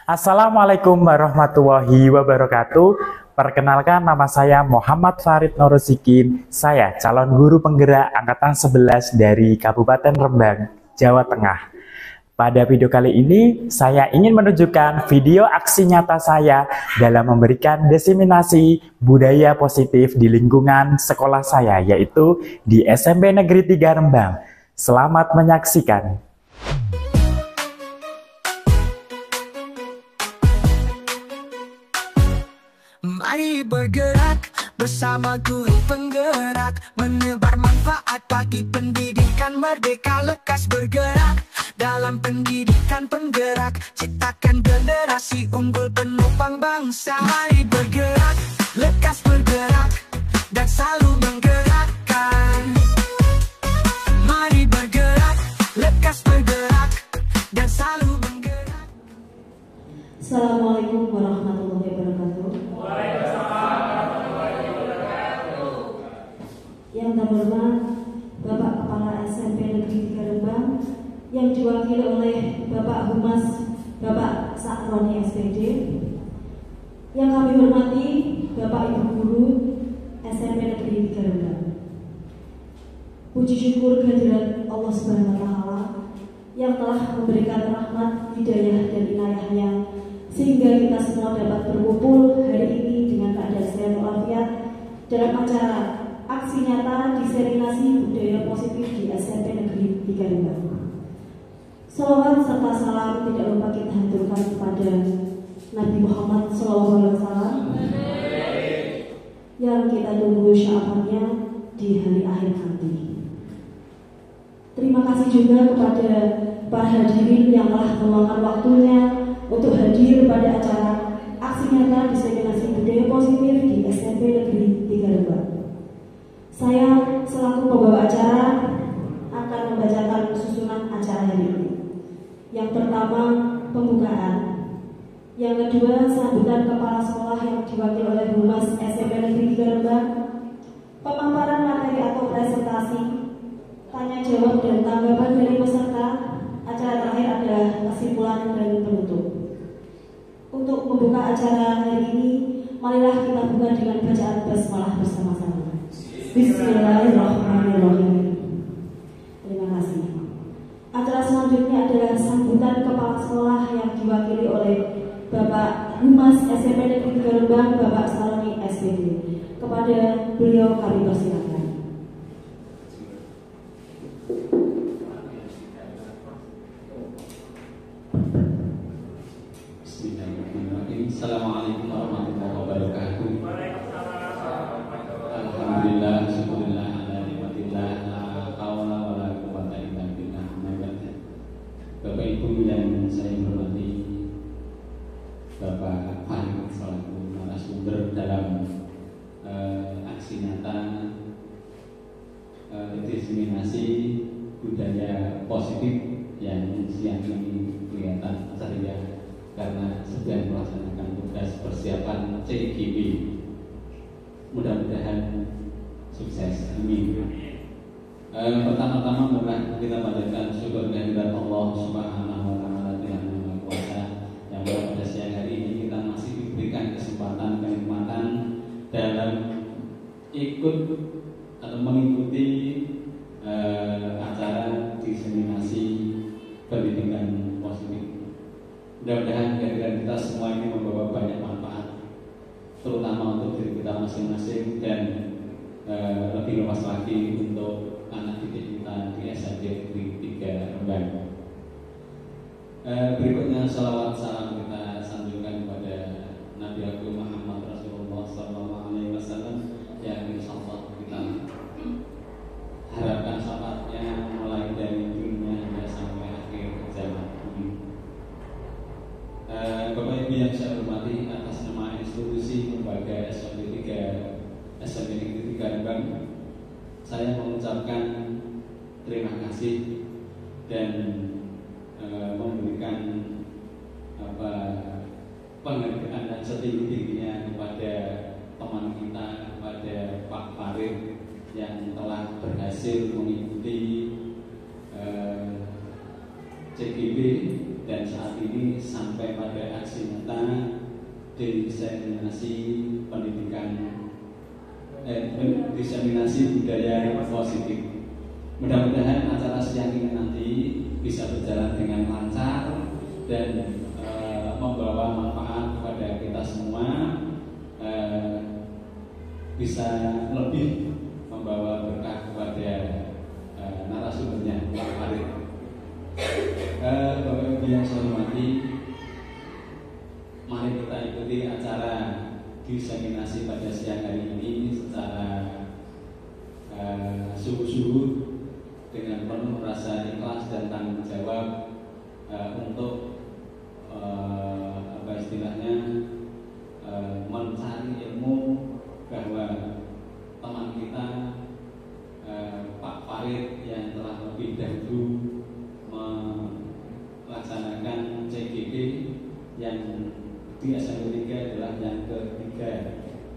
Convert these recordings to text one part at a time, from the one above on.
Assalamualaikum warahmatullahi wabarakatuh. Perkenalkan, nama saya Muhammad Farid Norusikin. Saya calon guru penggerak angkatan 11 dari Kabupaten Rembang, Jawa Tengah. Pada video kali ini, saya ingin menunjukkan video aksi nyata saya dalam memberikan diseminasi budaya positif di lingkungan sekolah saya, yaitu di SMP Negeri 3 Rembang. Selamat menyaksikan. Mari bergerak bersama guru penggerak, menebar manfaat bagi pendidikan merdeka. Lekas bergerak dalam pendidikan penggerak, ciptakan generasi unggul penopang bangsa. Mari bergerak, lekas bergerak, dan selalu menggerakkan. Mari bergerak, lekas bergerak, dan selalu menggerak. Assalamualaikum warahmatullahi wabarakatuh. Yang terhormat Bapak Kepala SMP Negeri 3 Rembang, yang diwakili oleh Bapak Humas Bapak Sakroni SPD, yang kami hormati Bapak Ibu Guru SMP Negeri 3 Rembang. Puji syukur kehadirat Allah Subhanahu wa Ta'ala yang telah memberikan rahmat, hidayah dan inayahnya, sehingga kita semua dapat berkumpul hari ini dengan keadaan sehat walafiat dalam acara aksi nyata diseminasi budaya positif di SMP Negeri 3 Rembang. Salawat serta salam tidak lupa kita haturkan kepada Nabi Muhammad SAW yang kita tunggu syafaatnya di hari akhir nanti. Terima kasih juga kepada para hadirin yang telah meluangkan waktunya untuk hadir pada acara aksi nyata diseminasi budaya positif di SMP Negeri 3 Rembang. Saya selaku pembawa acara akan membacakan susunan acara hari ini. Yang pertama, pembukaan. Yang kedua, sambutan kepala sekolah yang diwakili oleh Humas SMP Negeri 3 Rembang. Pemaparan materi atau presentasi, tanya jawab dan tanggapan dari peserta. Acara terakhir adalah kesimpulan dan penutup. Untuk membuka acara hari ini, marilah kita buka dengan bacaan basmalah bersama-sama. Bismillahirrahmanirrahim. Terima kasih. Acara selanjutnya adalah sambutan kepala sekolah yang diwakili oleh Bapak Humas SMP Negeri 3 Rembang, Bapak Sakroni SPD. Kepada beliau kami persilakan. Assalamualaikum warahmatullahi wabarakatuh. Alhamdulillah, syukurillah, ala nikmatillah, la haula wala quwwata illa billah. Bapak Ibu yang saya hormati, Bapak Farid selaku narasumber dalam aksi nyata diseminasi budaya positif yang siang ini kelihatan ceria karena sedang melaksanakan tugas persiapan CIGB. Mudah-mudahan sukses, amin. Pertama-tama marilah kita panjatkan syukur kehadirat Allah Subhanahu wa Ta'ala yang Maha Kuasa, yang pada siang hari ini kita masih diberikan kesempatan kenikmatan dalam ikut atau mengikuti acara diseminasi pendidikan positif. Mudah-mudahan kehadiran kita semua ini membawa banyak manfaat, terutama untuk diri kita masing-masing dan lebih luas lagi untuk anak didik kita di SMP Negeri 3 Rembang. Berikutnya salawat salam kita sanjungkan kepada Nabi Agung Muhammad Rasulullah SAW yang insyaallah kita harapkan syafaatnya mulai dari dunia hingga sampai akhir zaman ini. Bapak Ibu yang saya hormati, atas nama institusi lembaga SMP Negeri 3 Rembang, saya mengucapkan terima kasih dan memberikan penghargaan dan setinggi-tingginya kepada teman kita, kepada Pak Farid yang telah berhasil mengikuti CGB dan saat ini sampai pada aksi nyata diseminasi diseminasi budaya positif. Mudah-mudahan acara siang ini nanti bisa berjalan dengan lancar dan membawa manfaat kepada kita semua, bisa lebih membawa berkah kepada narasumbernya, Pak Farid. Bapak Ibu yang saya hormati, mari kita ikuti acara diseminasi pada siang hari ini secara sungguh-sungguh dengan penuh rasa ikhlas dan tanggung jawab untuk apa istilahnya mencari ilmu bahwa teman kita Pak Farid yang telah lebih dahulu melaksanakan CGP yang di SMP 3 adalah yang ketiga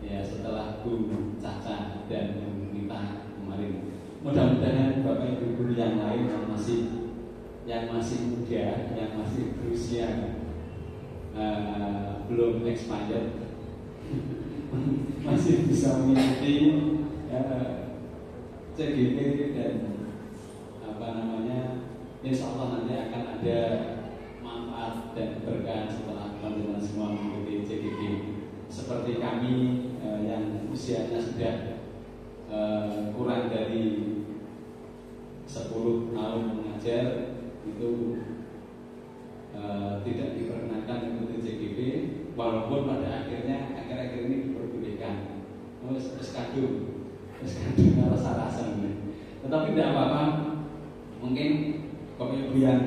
ya, setelah Bung Caca dan Bung Nita kemarin. Mudah-mudahan Bapak Ibu guru yang lain yang masih muda, yang masih berusia belum expired masih bisa mengikuti CGP dan insya Allah nanti akan ada manfaat dan keberkahan setelah teman-teman semua mengikuti CGP. Seperti kami yang usianya sudah kurang dari 10 tahun mengajar itu tidak diperkenankan mengikuti CGP, walaupun pada akhirnya akhir-akhir ini diperbolehkan. Terus kadung rasa-rasa ini. Tetapi tidak apa-apa, mungkin Bapak Ibu yang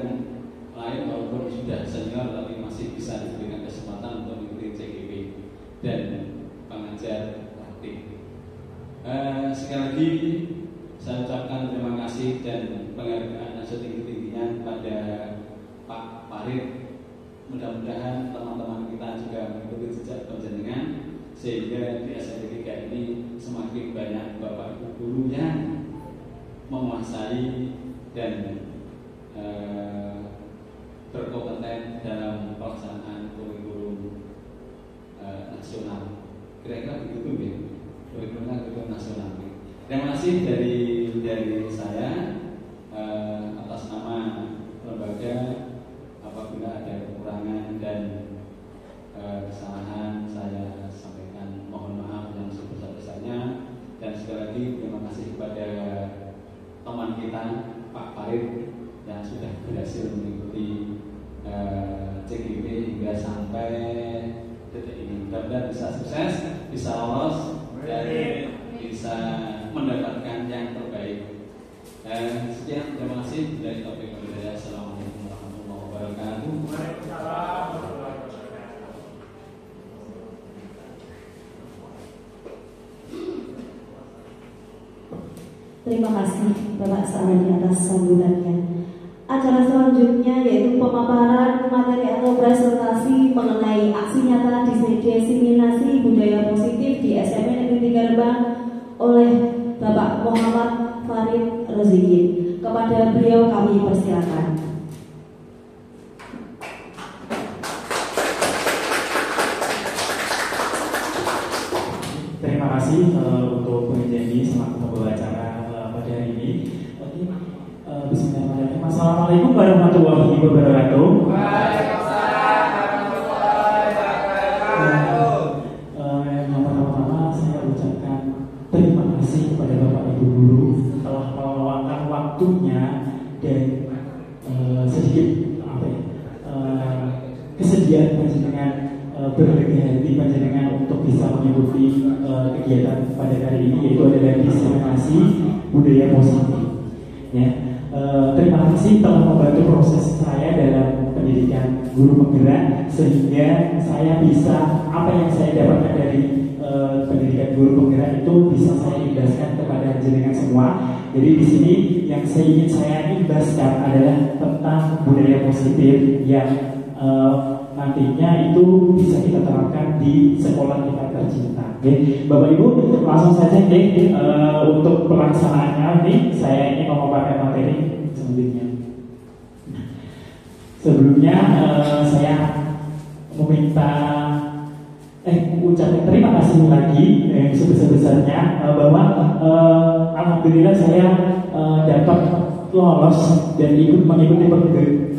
lain walaupun sudah senior tapi masih bisa diberikan kesempatan untuk mengikuti CGP dan pengajar praktik. Sekali lagi saya ucapkan terima kasih dan penghargaan yang setinggi-tingginya pada Pak Farid. Mudah-mudahan teman-teman kita juga mengikuti jejak panjenengan sehingga di SMP 3 ini semakin banyak Bapak Ibu guru yang menguasai dan berkompeten dalam pelaksanaan kurikulum nasional. Kira-kira begitu ya, kurikulum nasional. Terima kasih dari saya atas nama lembaga. Apabila ada kekurangan dan kesalahan saya sampaikan mohon maaf yang sebesar-besarnya, dan sekali lagi terima kasih kepada teman kita Pak Farid yang sudah berhasil mengikuti CGP hingga sampai detik ini. Mudah-mudahan bisa sukses, bisa lolos dan bisa mendapatkan yang terbaik. Sekian, terima kasih. Dari topik berbeda. Assalamualaikum warahmatullahi wabarakatuh. Terima kasih Bapak Sa'adi atas sambutannya. Acara selanjutnya yaitu pemaparan materi atau presentasi mengenai aksi nyata diseminasi budaya positif di SMP Negeri 3 Rembang oleh Bapak Muhammad Farid Rozikin. Kepada beliau kami persilakan. Terima kasih untuk penjanji selaku pembawa acara pada hari ini. Bismillahirrahmanirrahim. Assalamualaikum warahmatullahi wabarakatuh. Waalaikumsalam warahmatullahi wabarakatuh. Yang pertama-tama saya ucapkan terima kasih kepada Bapak Ibu guru telah meluangkan waktunya dan sedikit kesediaan panjenengan berbagai hati panjenengan untuk bisa mengikuti kegiatan pada hari ini, yaitu adalah diseminasi budaya positif. Ya, terima kasih telah membantu proses saya dalam pendidikan guru penggerak sehingga saya bisa apa yang saya dapatkan dari pendidikan guru penggerak itu bisa saya imbaskan kepada jenengan semua. Jadi di sini yang ingin saya imbaskan adalah tentang budaya positif yang nantinya itu bisa kita terapkan di sekolah kita tercinta. Oke, Bapak Ibu langsung saja untuk pelaksanaannya nih saya ingin memaparkan materi selanjutnya. Sebelumnya saya meminta ucapkan terima kasih lagi yang sebesar-besarnya bahwa alhamdulillah saya dapat lolos dan mengikuti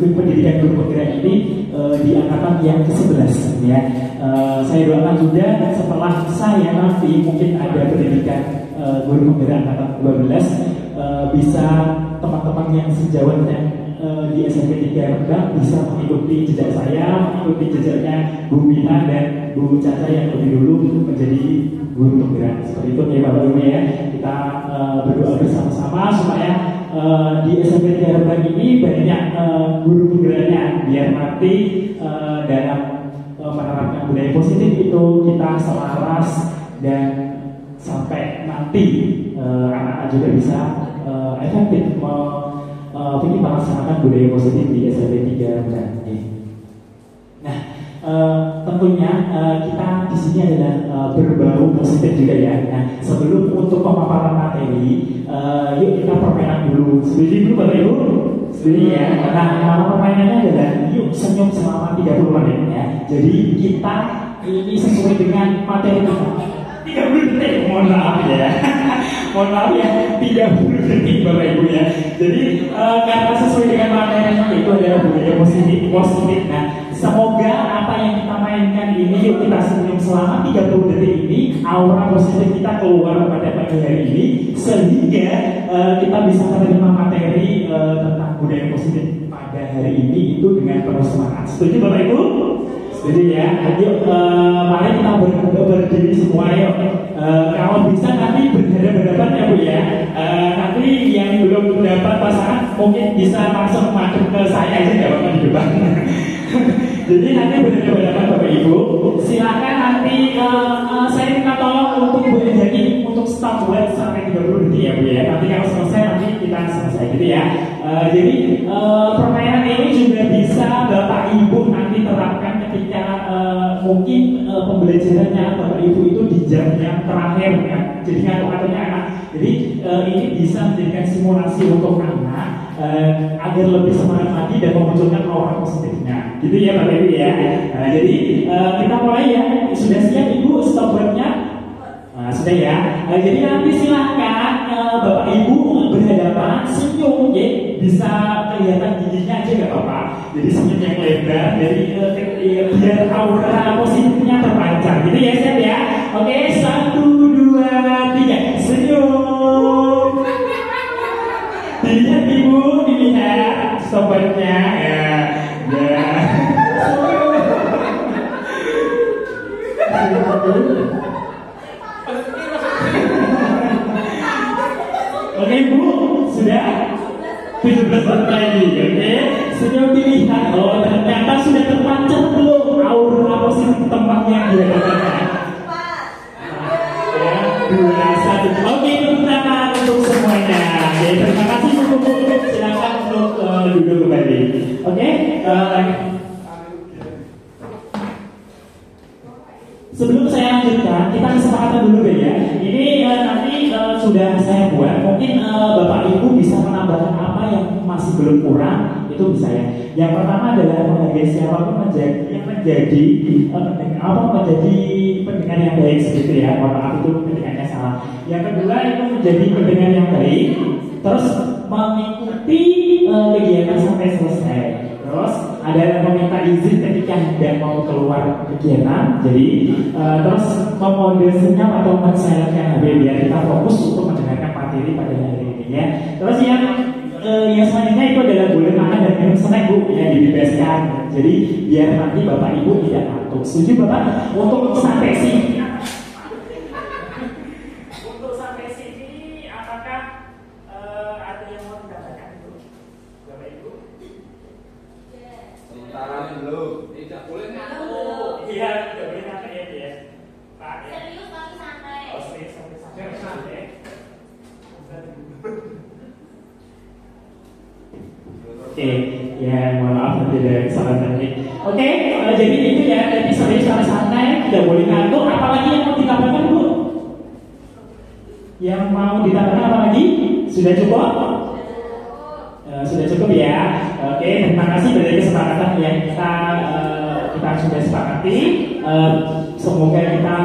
pendidikan guru penggerak ini di angkatan yang ke-11 ya. Saya doakan juga setelah saya nanti mungkin ada pendidikan guru penggerak angkatan 12 bisa teman-teman yang sejawatnya di SMP 3 Rembang bisa mengikuti jejak saya, mengikuti jejaknya Bu Mina dan Bu Caca yang lebih dulu menjadi guru penggerak. Seperti itu ya Bapak Ibu ya. Kita berdoa bersama-sama supaya di SMP 3 Rembang ini banyak guru penggeraknya biar nanti dalam menerapkan budaya positif itu kita selaras dan sampai nanti anak-anak juga bisa efektif ingin melaksanakan budaya positif di SMP 3 Rembang. Nah, tentunya kita di sini adalah berbau positif juga ya. Nah, sebelum untuk pemaparan materi, yuk kita permainan dulu. Setuju dulu Bapak Ibu? Setuju ya. Nah, nama permainannya adalah yuk senyum selama 30 menit ya. Jadi kita ini sesuai dengan materi 30 detik, mohon maaf ya. Mohon maaf ya, 30 detik Bapak Ibu ya. Jadi karena sesuai dengan materinya itu adalah budaya positif. Nah, semoga apa yang kita mainkan ini yuk kita senyum selama 30 detik ini, aura positif kita keluar pada pagi hari ini sehingga kita bisa menerima materi tentang budaya positif pada hari ini itu dengan penuh semangat. Setuju Bapak Ibu? Jadi ya, yuk mari kita berdiri semua yuk. Kalau bisa nanti berhadapan ya Bu ya. Nanti yang belum dapat pasangan mungkin bisa langsung masuk ke saya aja nggak apa-apa di depan. Jadi nanti berhadapan Bapak Ibu. Silakan nanti saya minta tolong untuk Bu Ejani untuk stop buat sampai 30 detik ya Bu ya. Nanti kalau selesai nanti kita selesai gitu ya. Jadi permainan ini juga bisa Bapak Ibu nanti terapkan ketika mungkin pembelajarannya Bapak Ibu itu di jam yang terakhir ya. Jadi ngatur-ngaturnya anak. Jadi ini bisa menjadikan simulasi untuk anak agar lebih semangat lagi dan memunculkan aura positifnya. Gitu ya Bapak Ibu ya. Jadi kita mulai ya. Sudah siap Ibu stopwatchnya? Sudah ya. Jadi nanti silahkan Bapak Ibu berhadapan senyum ya. Bisa kelihatan giginya aja nggak apa-apa. Jadi senyum yang lebar. Jadi biar aura positifnya terpancar. Gitu ya siap ya. Oke 1, 2, 3 senyum. Dilihat Ibu, dilihat stopwatchnya ya. Oke Bu, sudah 17 menit lagi, oke? Senyum dilihat, oh ternyata sudah terpancar belum aura positif tempatnya didapatkan. Ya, 2, 1, oke tepuk tangan untuk semuanya. Oke, terima kasih Bu. Silakan untuk duduk kembali. Oke, sebelum saya lanjutkan, kita kesepakatan dulu deh ya. Ini nanti sudah saya buat. Mungkin Bapak Ibu bisa menambahkan apa yang masih belum kurang, itu bisa ya. Yang pertama adalah menghargai siapapun menjadi pendengar yang baik segitu ya. Mohon maaf itu pendengarnya salah. Yang kedua itu menjadi pendengar yang baik. Terus mengikuti kegiatan sampai selesai. Terus ada meminta izin ketika hendak mau keluar kegiatan. Jadi terus memode senyap atau mensilentkan HP biar kita fokus untuk mendengarkan materi pada hari ini ya. Terus yang selanjutnya itu adalah boleh makan dan minum snack Bu ya, dibebaskan. Jadi biar nanti Bapak Ibu tidak ngantuk. Setuju Bapak? Untuk sampai sini. Untuk sampai sini apakah ada yang mau dikatakan dulu? Bapak Ibu? Sementara belum. Tidak boleh ngantuk. Iya, tidak boleh ngantuk ya. Pak ya. Serius tapi santai. Oh, serius santai. Oke, ya mohon maaf nanti ada kesalahan teknik. Oke, jadi itu ya, jadi serius sama santai, tidak boleh ngantuk. Apalagi yang mau ditambahkan Bu? Yang mau ditambahkan apa lagi? Sudah cukup? Sudah cukup ya. Oke, terima kasih dari kesepakatan yang kita sudah sepakati. Semoga kita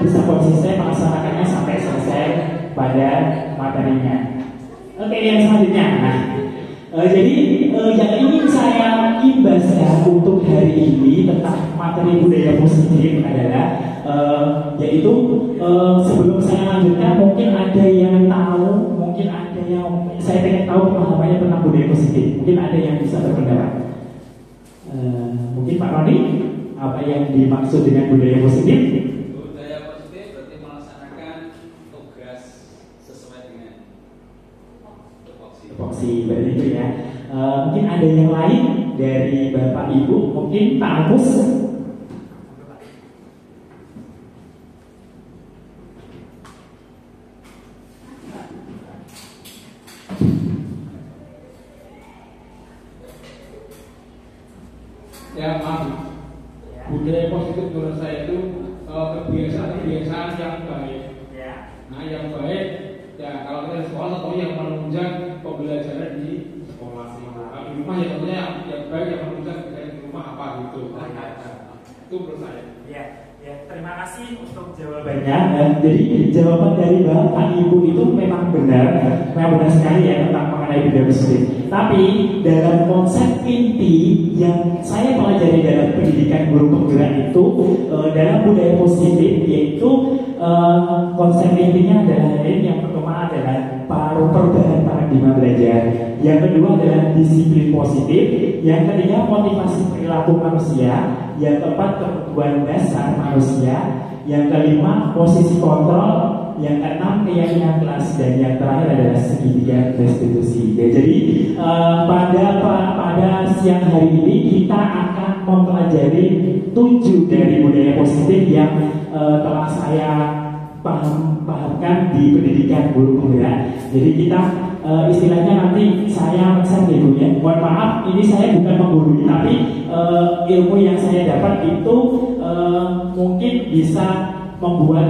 bisa konsisten melaksanakannya sampai selesai pada materinya. Oke, yang selanjutnya. Jadi yang ingin saya imbaskan untuk hari ini tentang materi budaya positif adalah yaitu sebelum saya lanjutkan, mungkin ada yang tahu, mungkin ada yang saya ingin tahu pemahamannya tentang budaya positif. Mungkin ada yang bisa berpendapat. Mungkin Pak Roni, apa yang dimaksud dengan budaya positif? Budaya positif berarti melaksanakan tugas sesuai dengan tupoksi, berarti itu ya. Mungkin ada yang lain dari Bapak Ibu, mungkin Pak Agus. Ya, maaf. Budaya positif menurut saya itu kebiasaan yang baik. Nah, yang baik ya kalau kita di sekolah atau yang menunjang pembelajaran di sekolah. Di rumah ya tentunya yang baik yang menunjang di rumah apa gitu. Itu menurut saya. Ya, terima kasih untuk jawabannya. Jadi jawaban dari Bapak Ibu itu memang benar sekali ya tentang mengenai budaya positif. Tapi dalam konsep inti yang saya pelajari dalam pendidikan guru penggerak itu dalam budaya positif, yaitu konsep intinya adalah yang pertama adalah perubahan paradigma belajar, yang kedua adalah disiplin positif, yang ketiga motivasi perilaku manusia, yang keempat kebutuhan dasar manusia, yang kelima posisi kontrol, yang keenam keyakinan kelas, dan yang terakhir adalah segitiga restitusi. Ya, jadi pada siang hari ini kita akan mempelajari 7 dari budaya positif yang telah saya pahamkan di pendidikan guru penggerak. Jadi kita istilahnya nanti saya Ibu ya. Mohon maaf, ini saya bukan menggurui, tapi ilmu yang saya dapat itu mungkin bisa membuat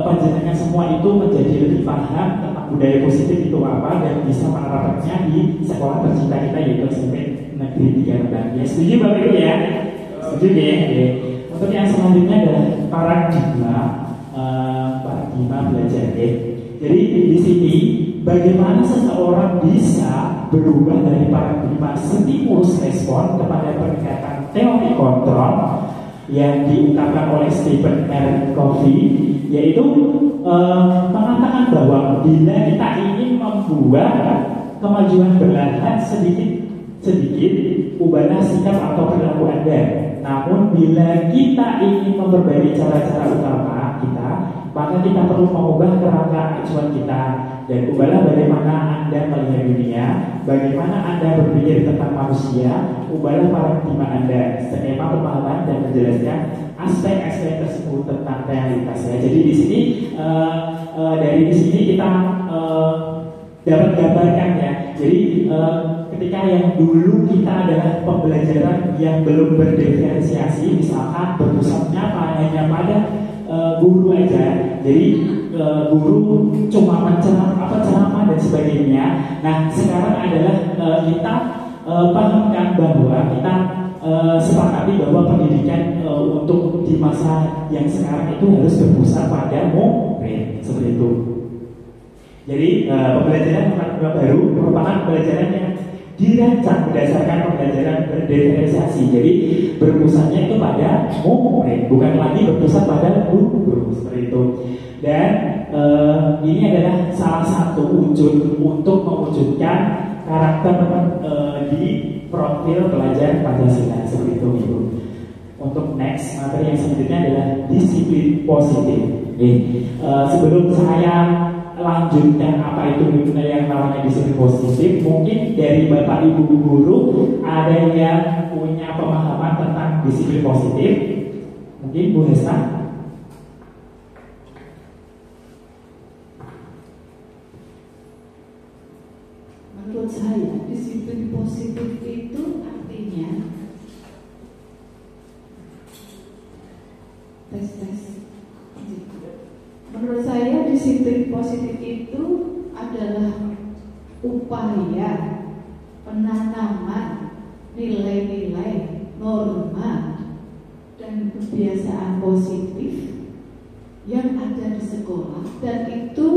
panjenengan semua itu menjadi lebih paham tentang budaya positif itu apa dan bisa menerapkannya di sekolah tercinta kita, yaitu SMP Negeri 3 Rembang. Ya, setuju Bapak Ibu ya? Setuju ya? Oke. Untuk yang selanjutnya adalah paradigma belajar ya. Jadi di sini bagaimana seseorang bisa berubah dari paradigma stimulus respon kepada pendekatan teori kontrol yang diungkapkan oleh Stephen R. Covey, yaitu mengatakan bahwa bila kita ingin membuat kemajuan berlahan sedikit ubahlah sikap atau perilaku Anda. Namun bila kita ingin memperbaiki cara-cara utama kita, maka kita perlu mengubah kerangka acuan kita. Dan ubahlah bagaimana Anda melihat dunia, bagaimana Anda berpikir tentang manusia, ubahlah paradigma Anda, skema pemahaman dan menjelaskan aspek-aspek tersebut tentang realitas ya. Jadi di sini dari sini kita dapat gambarkan ya. Jadi ketika yang dulu kita adalah pembelajaran yang belum berdiferensiasi, misalkan berpusatnya hanya pada guru aja. Jadi guru cuma ceramah dan sebagainya. Nah, sekarang adalah kita pahamkan bahwa kita sepakati bahwa pendidikan untuk di masa yang sekarang itu harus berpusat pada murid, seperti itu. Jadi pembelajaran baru merupakan pembelajaran yang dirancang berdasarkan pembelajaran berdiferensiasi. Jadi berpusatnya itu pada murid, bukan lagi berpusat pada guru, seperti itu. Dan ini adalah salah satu wujud untuk mewujudkan karakter di profil pelajar Pancasila, seperti itu Ibu. Untuk next materi yang selanjutnya adalah disiplin positif. Sebelum saya lanjutkan apa itu yang namanya disiplin positif, mungkin dari Bapak Ibu guru ada yang punya pemahaman tentang disiplin positif. Mungkin Bu Hesta. Menurut saya disiplin positif itu artinya menurut saya disiplin positif itu adalah upaya penanaman nilai-nilai, norma, dan kebiasaan positif yang ada di sekolah, dan itu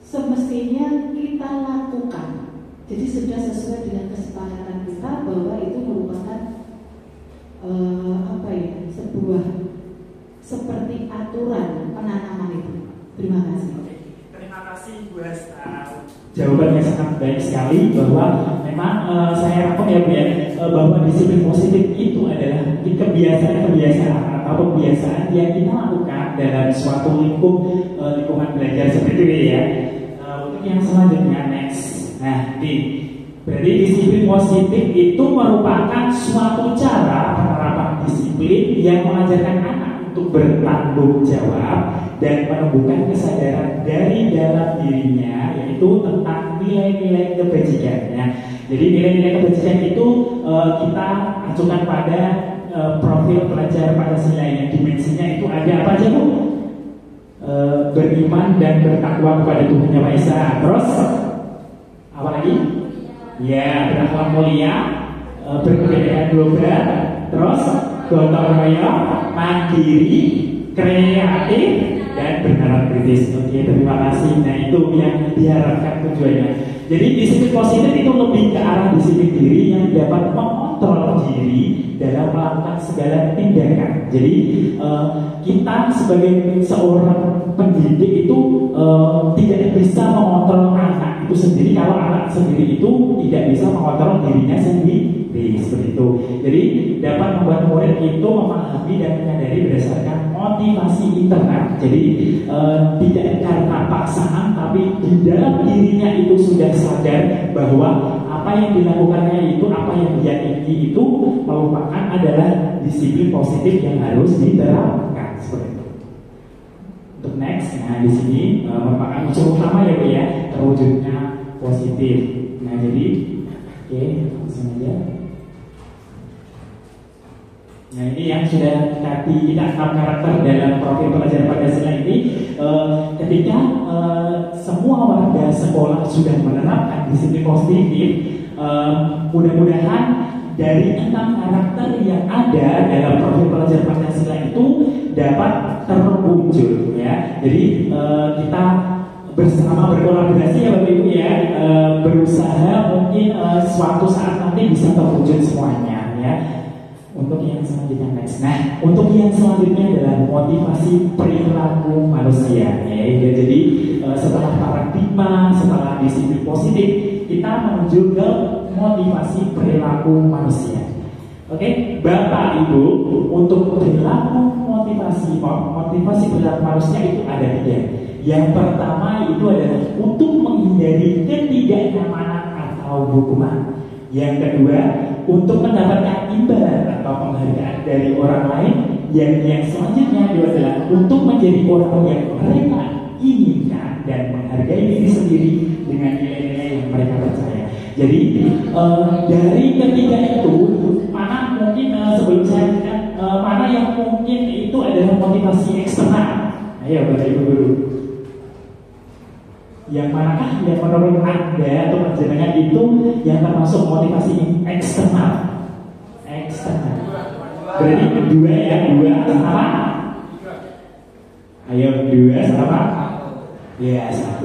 semestinya kita lakukan. Jadi sudah sesuai dengan kesepakatan kita bahwa itu merupakan sebuah seperti aturan penanaman itu. Terima kasih. Terima kasih Bu Hasta. Jawabannya sangat baik sekali, bahwa memang saya rangkum ya Bu ya, bahwa disiplin positif itu adalah kebiasaan atau kebiasaan yang kita lakukan dalam suatu lingkungan belajar seperti itu ya. Untuk yang selanjutnya next. Nah, berarti disiplin positif itu merupakan suatu cara penerapan disiplin yang mengajarkan anak untuk bertanggung jawab dan menumbuhkan kesadaran dari dalam dirinya, yaitu tentang nilai-nilai kebajikannya. Jadi nilai-nilai kebajikan itu kita acukan pada profil pelajar Pancasila yang dimensinya itu ada apa aja Bu? Beriman dan bertakwa kepada Tuhan Yang Maha Esa. Terus apa lagi? Ya, berakhlak mulia, berkebudayaan global, terus gotong royong, mandiri, kreatif, dan bernalar kritis. Oke, terima kasih. Nah, itu yang diharapkan tujuannya. Jadi disiplin positif itu lebih ke arah disiplin diri yang dapat mengontrol diri dalam melakukan segala tindakan. Jadi kita sebagai seorang pendidik itu tidak bisa mengontrol anak itu sendiri kalau anak sendiri itu tidak bisa mengontrol dirinya sendiri. Seperti itu. Jadi dapat membuat murid itu memahami dan menyadari berdasarkan motivasi internal. Jadi tidak karena paksaan, tapi di dalam dirinya itu sudah sadar bahwa apa yang dilakukannya itu, apa yang dia ingini itu merupakan adalah disiplin positif yang harus diterapkan. Seperti itu. Untuk next, nah di sini merupakan unsur utama ya Bu ya, terwujudnya positif. Nah jadi, oke, langsung aja. Nah ini yang sudah kita 6 karakter dalam profil pelajar Pancasila ini. Ketika semua warga sekolah sudah menerapkan disiplin positif, mudah-mudahan dari 6 karakter yang ada dalam profil pelajar Pancasila itu dapat terwujud ya. Jadi kita bersama berkolaborasi ya Bapak Ibu ya, berusaha mungkin suatu saat nanti bisa terwujud semuanya ya. Untuk yang selanjutnya next. Nah, untuk yang selanjutnya adalah motivasi perilaku manusia. Ya, jadi setelah paradigma, setelah disiplin positif, kita menuju ke motivasi perilaku manusia. Oke, Bapak Ibu, untuk perilaku motivasi perilaku manusia itu ada 3. Yang pertama itu adalah untuk menghindari ketidaknyamanan atau hukuman. Yang kedua, untuk mendapatkan imbalan atau penghargaan dari orang lain. Yang selanjutnya itu adalah untuk menjadi orang yang mereka inginkan dan menghargai diri sendiri dengan nilai-nilai yang mereka percaya. Jadi dari ketiga itu, mana mungkin sebelum saya mana yang mungkin itu adalah motivasi eksternal. Ayo Bapak Ibu dulu. Yang manakah yang menurut Anda atau panjenengan itu yang termasuk motivasi eksternal? Eksternal. Berarti 2 ya, 2 sama. Ayo 2 sama. Ya 1.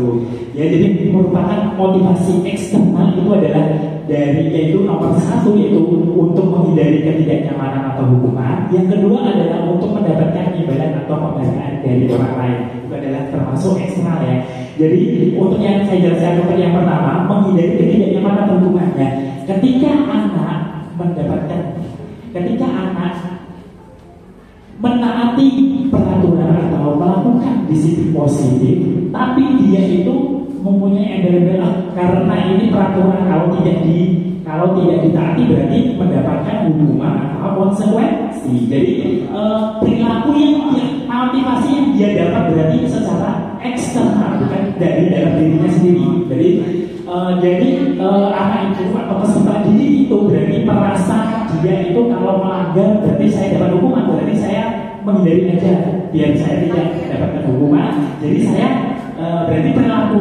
Ya jadi merupakan motivasi eksternal itu adalah dari yaitu nomor 1 yaitu untuk menghindari ketidaknyamanan atau hukuman. Yang kedua adalah untuk mendapatkan imbalan atau penghargaan dari orang lain. Itu adalah termasuk eksternal ya. Jadi untuk yang saya jelaskan untuk yang pertama, menghindari ketidaknyamanan atau hukumannya. Ketika anak menaati peraturan atau melakukan disiplin positif, tapi dia itu mempunyai embel-embel karena ini peraturan kalau tidak ditaati berarti mendapatkan hukuman atau konsekuensi. Jadi perilaku yang motivasi yang dia dapat berarti secara eksternal, bukan dari dalam dirinya sendiri. Jadi anak itu atau peserta didik itu berarti merasa dia itu kalau melanggar berarti saya dapat hukuman, berarti saya menghindari aja biar saya tidak dapatkan hukuman. Jadi saya berarti perilaku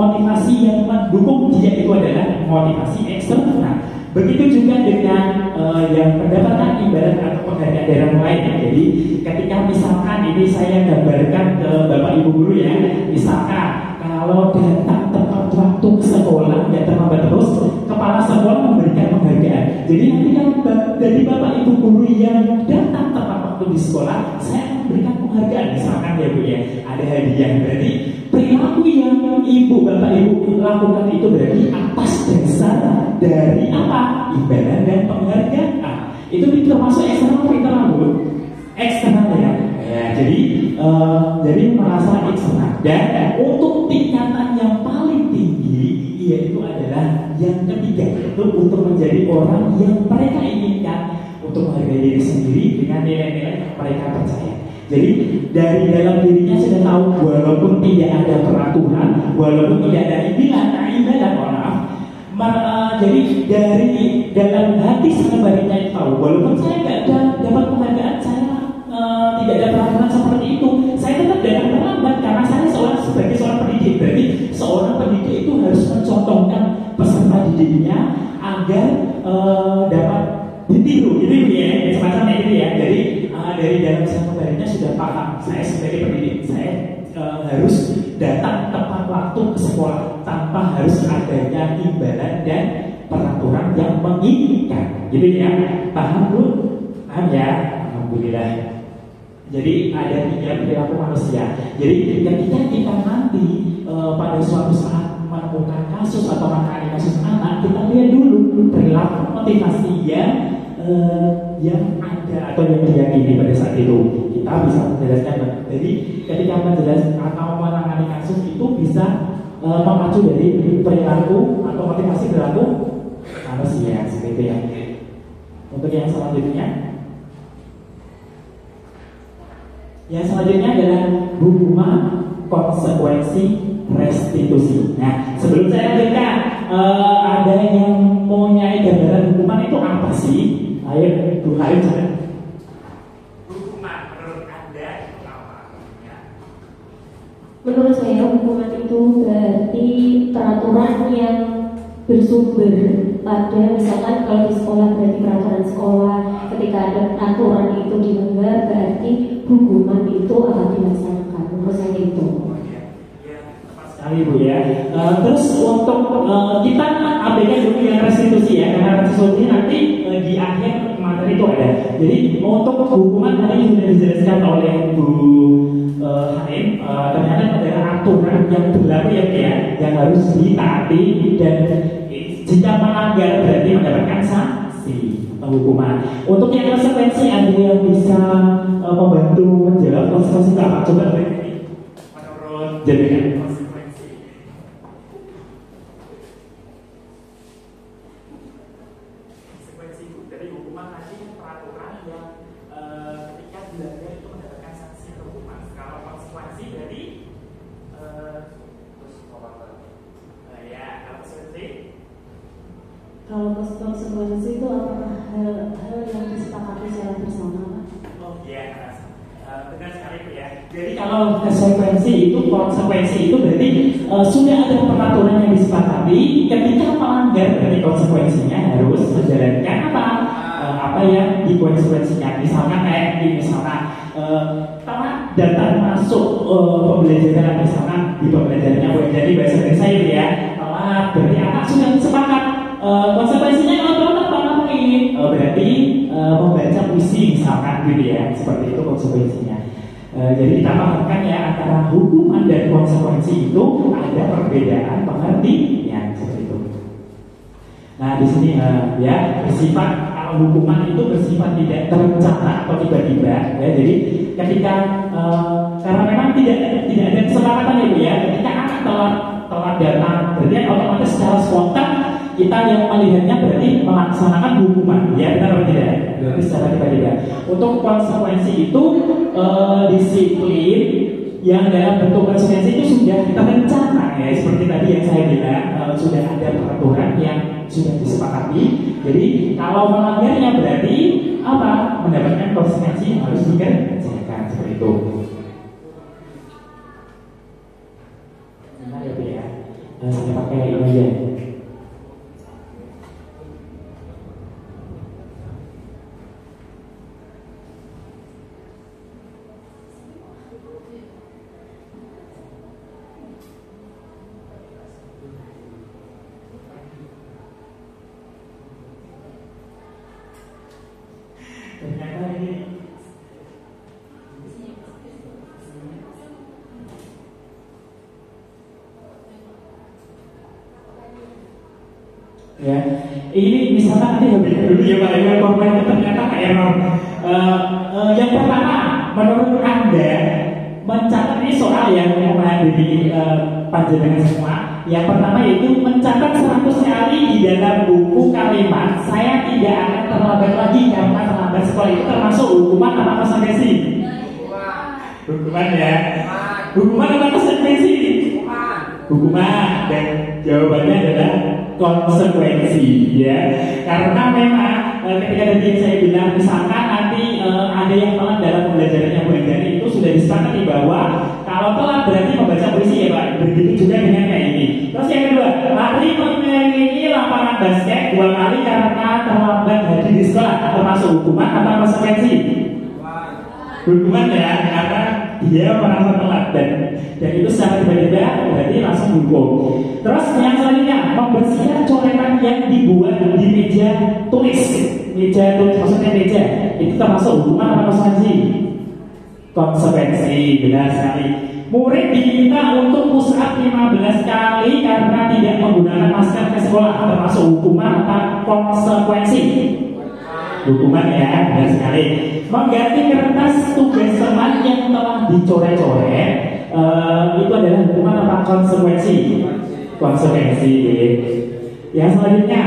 motivasi yang mendukung dia itu adalah motivasi eksternal. Nah, begitu juga dengan yang mendapatkan imbalan atau penghargaan dari orang lain. Jadi ketika misalkan ini saya gambarkan ke Bapak Ibu guru ya, misalkan kalau datang tepat waktu ke sekolah, ya terlambat terus, kepala sekolah memberikan penghargaan. Jadi nanti kalau dari Bapak Ibu guru yang datang tepat waktu di sekolah, saya memberikan penghargaan, misalkan ya Bu ya, ada hadiah. Berarti perilaku yang Ibu Bapak Ibu lakukan itu berarti atas dasar dari apa? Imbalan dan penghargaan. Itu termasuk eksternal atau internal Bu? Eksternal ya. Jadi merasa eksternal. Dan untuk tingkatan yang paling tinggi yaitu adalah yang ketiga, yaitu untuk menjadi orang yang mereka inginkan untuk menghargai diri sendiri dengan nilai-nilai yang mereka percaya. Jadi dari dalam dirinya sudah tahu walaupun tidak ada peraturan, walaupun tidak ada imbalan, jadi dari dalam hati sang baliknya tahu walaupun saya nggak dapat penghargaan, saya tidak ada peraturan seperti itu, saya tetap datang terlambat karena saya sebagai seorang pendidik. Berarti seorang pendidik itu harus mencontohkan peserta didiknya agar dapat ditiru, gitu ya, semacam itu ya. Jadi dari dalam sang baliknya sudah paham, saya sebagai pendidik saya harus datang tepat waktu ke sekolah tanpa harus adanya imbalan dan peraturan yang menginginkan, gitu ya. Paham Bu? Paham ya? Alhamdulillah. Jadi ada 3 perilaku manusia. Jadi ketika kita nanti pada suatu saat menemukan kasus atau menangani kasus anak, kita lihat dulu perilaku motivasi yang ada atau yang diyakini pada saat itu. Kita bisa menjelaskan. Jadi ketika menjelaskan atau menangani kasus itu bisa memacu dari perilaku atau motivasi perilaku manusia seperti ya. Untuk yang selanjutnya. Yang selanjutnya adalah hukuman konsekuensi restitusi. Nah, sebelum saya lanjutkan, ada yang punya gambaran hukuman itu apa sih? Ayo, Bu Halim coba. Hukuman menurut Anda itu apa? Ya. Menurut saya hukuman itu berarti peraturan yang bersumber pada, misalkan kalau di sekolah berarti peraturan sekolah, ketika ada aturan itu dilanggar berarti hukuman itu akan dilaksanakan. Menurut saya itu. Sekali Bu ya. Terus untuk kita abaikan dulu yang restitusi ya, karena restitusi nanti di akhir materi itu ada. Jadi untuk hukuman tadi sudah dijelaskan oleh Bu Halim, ternyata ada aturan yang berlaku ya, yang harus ditaati dan jika melanggar berarti mendapatkan sanksi hukuman. Untuk yang konsekuensi ada yang bisa membantu menjawab konsekuensi apa? Coba menurut jadikan konsekuensi. Konsekuensi itu dari hukuman tadi peraturan yang ketika dilanggar itu mendapatkan sanksi hukuman. Kalau konsekuensi dari kalau konsekuensi itu apakah hal yang disepakati secara bersama? Oh iya, benar sekali Bu ya. Jadi kalau konsekuensi itu berarti sudah ada peraturan yang disepakati. Ketika melanggar berarti konsekuensinya harus menjalankan apa yang dikonsekuensinya. Misalkan kayak ini, misalkan telah datang masuk pembelajaran, misalkan di pembelajarannya jadi bahasa Indonesia ya, telah berarti anak sudah sepakat. Konsekuensinya apa ini? Berarti membaca puisi misalkan gitu ya, seperti itu konsekuensinya. Jadi kita pahamkan ya antara hukuman dan konsekuensi itu ada perbedaan pengertian seperti itu. Nah di sini ya bersifat, kalau hukuman itu bersifat tidak terencana atau tiba-tiba ya. Jadi ketika karena memang tidak ada kesepakatan itu ya, ketika anak telah datang berarti otomatis secara spontan kita yang melihatnya berarti melaksanakan hukuman, ya benar atau tidak? Berarti secara tiba-tiba. Untuk konsekuensi itu disiplin yang dalam bentuk konsekuensi itu sudah terencana ya, seperti tadi yang saya bilang sudah ada peraturan yang sudah disepakati. Jadi kalau melanggarnya berarti apa? Mendapatkan konsekuensi yang harus dikerjakan seperti itu. Benar ya Bu ya. Saya pakai ini aja. Ternyata ini ya, ini misalkan nanti lebih dulu ya Pak, yang komplainnya ternyata error. Yang pertama, menurut Anda mencatat ini soal yang menghadiri panjenengan semua. Yang pertama yaitu mencatat 100 kali di dalam buku kalimat saya tidak akan terlambat lagi karena terlambat sekolah itu termasuk hukuman apa konsekuensi? Hukuman ya. Hukuman apa konsekuensi? Hukuman, dan jawabannya adalah konsekuensi ya, karena memang ketika tadi saya bilang misalkan nanti ada yang telat dalam pembelajarannya Bu Endari, itu sudah disepakati bahwa kalau telat berarti membaca puisi ya Pak, begitu juga dengan kayak ini. Terus yang kedua, lari mengelilingi lapangan basket 2 kali karena terlambat hadir di sekolah, termasuk hukuman atau konsekuensi? Hukuman ya, karena dia merasa telat dan itu secara tiba-tiba berarti langsung hukum. Terus yang selanjutnya, membersihkan coretan yang dibuat di meja tulis. Meja tulis maksudnya meja, itu termasuk hukuman atau konsekuensi? Konsekuensi, benar sekali. Murid diminta untuk push up 15 kali karena tidak menggunakan masker ke sekolah, termasuk hukuman atau konsekuensi? Hukuman ya, benar sekali. Mengganti kertas tugas teman yang telah dicoret-coret, itu adalah hukuman atau konsekuensi? Konsekuensi. Yang selanjutnya,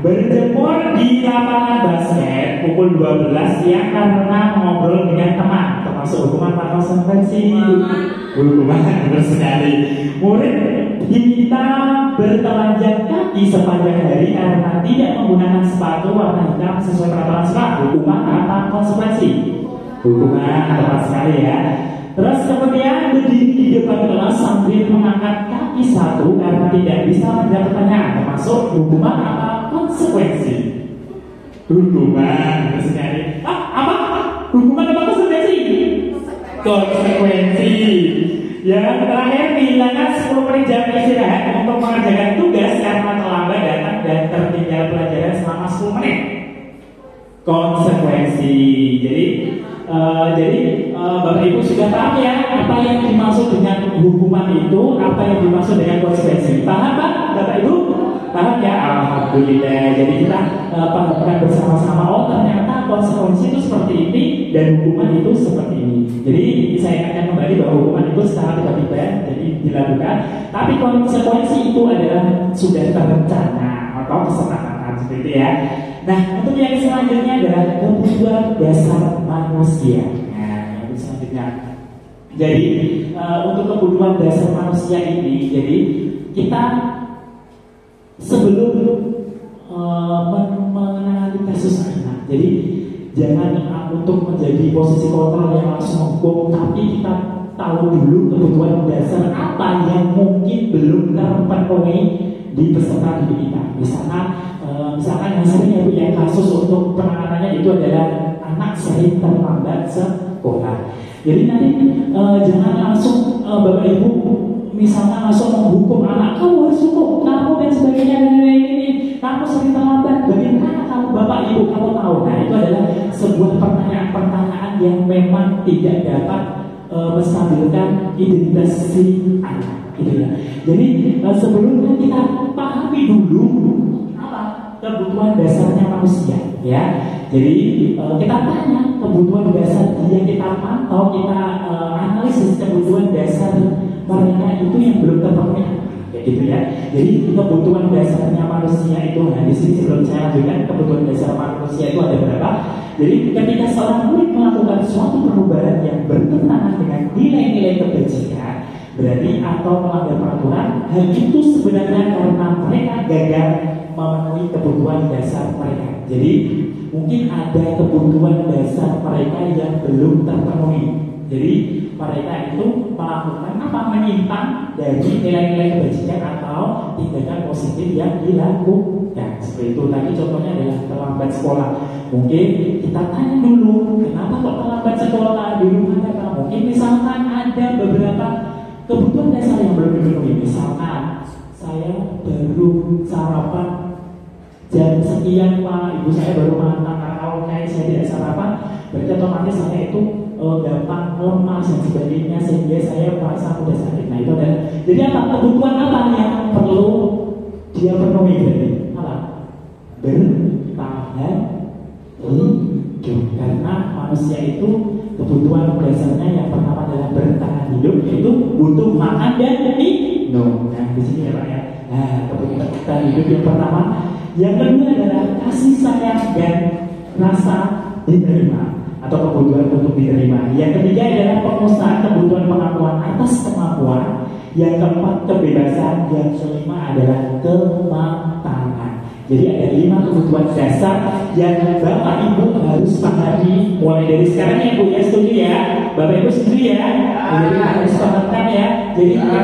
berjemur di lapangan basket pukul 12 siang karena ngobrol dengan teman, termasuk hukuman atau konsekuensi? Hukuman, benar sekali. Murid diminta bertelanjang kaki sepanjang hari karena tidak menggunakan sepatu warna hitam sesuai peraturan sekolah, hukuman atau konsekuensi? Hukuman, tepat sekali ya. Terus kemudian berdiri di depan kelas sambil mengangkat kaki satu karena tidak bisa menjawab pertanyaan, termasuk hukuman atau konsekuensi? Hukuman, benar sekali. Apa? Hukuman apa konsekuensi? Konsekuensi. Yang terakhir, kehilangan 10 menit jam istirahat untuk mengerjakan tugas karena terlambat datang dan tertinggal pelajaran selama 10 menit. Konsekuensi. Jadi Bapak Ibu sudah paham ya apa yang dimaksud dengan hukuman itu, apa yang dimaksud dengan konsekuensi. Paham Pak? Bapak Ibu? Paham ya? Alhamdulillah. Jadi kita pahamkan bersama-sama. Oh ternyata konsekuensi itu seperti ini dan hukuman itu seperti ini. Jadi saya ingatkan kembali bahwa hukuman itu secara tiba-tiba jadi dilakukan, tapi konsekuensi itu adalah sudah terencana atau kesepakatan seperti itu ya. Nah untuk yang selanjutnya adalah kebutuhan dasar manusia. Nah yang selanjutnya, jadi untuk kebutuhan dasar manusia ini, jadi kita sebelum menangani kasus anak, jadi jangan untuk menjadi posisi kontrol yang langsung menghukum, tapi kita tahu dulu kebutuhan dasar apa yang mungkin belum terpenuhi di peserta didik kita. Misalkan yang sering ya kasus untuk penanganannya itu adalah anak sering terlambat sekolah. Jadi nanti jangan langsung Bapak Ibu misalnya langsung menghukum anak, kamu harus hukum, kamu dan sebagainya dan ini, kamu sering terlambat, bagaimana kamu Bapak Ibu kamu tahu? Nah itu adalah sebuah pertanyaan yang memang tidak dapat menstabilkan identitas si anak, gitu ya. Jadi sebelumnya kita pahami dulu apa kebutuhan dasarnya manusia, ya. Jadi kita tanya kebutuhan dasar dia, kita pantau, kita analisis kebutuhan dasar mereka itu yang belum terpenuhi, kayak gitu ya. Jadi kebutuhan dasarnya manusia itu, nah di sini sebelum saya lanjutkan kebutuhan dasar manusia itu ada berapa? Jadi ketika seorang murid melakukan suatu perubahan yang bertentangan dengan nilai-nilai kebajikan, berarti atau melanggar peraturan, hal itu sebenarnya karena mereka gagal memenuhi kebutuhan dasar mereka. Jadi mungkin ada kebutuhan dasar mereka yang belum terpenuhi. Jadi mereka itu melakukan apa? Menyimpang dari nilai-nilai kebajikan atau tindakan positif yang dilakukan. Seperti itu tadi contohnya adalah terlambat sekolah. Mungkin kita tanya dulu, kenapa kok terlambat sekolah? Dulu mana? Mungkin misalkan ada beberapa kebutuhan dasar yang belum dipenuhi. Misalkan saya baru sarapan jam sekian Pak, ibu saya baru makan, kalau kayak saya tidak sarapan, berarti otomatis saya itu gampang lemas dan sebagainya, sehingga saya merasa mudah sakit. Nah itu adalah, jadi apa kebutuhan apa yang perlu dia penuhi? Berarti apa? Bertahan hidup. Karena manusia itu kebutuhan dasarnya yang pertama adalah bertahan hidup, yaitu butuh makan dan minum. Nah di sini ya Pak ya. Nah kebutuhan bertahan hidup yang pertama. Yang kedua adalah kasih sayang dan rasa diterima atau kebutuhan untuk diterima. Yang ketiga adalah pengusahaan kebutuhan pengakuan atas kemampuan. Yang keempat kebebasan. Yang kelima adalah kematangan. Jadi ada 5 kebutuhan dasar yang Bapak Ibu harus pahami mulai dari sekarang ya Bu ya, setuju ya? Bapak Ibu setuju ya? Jadi harus pahamkan ya. Jadi ketika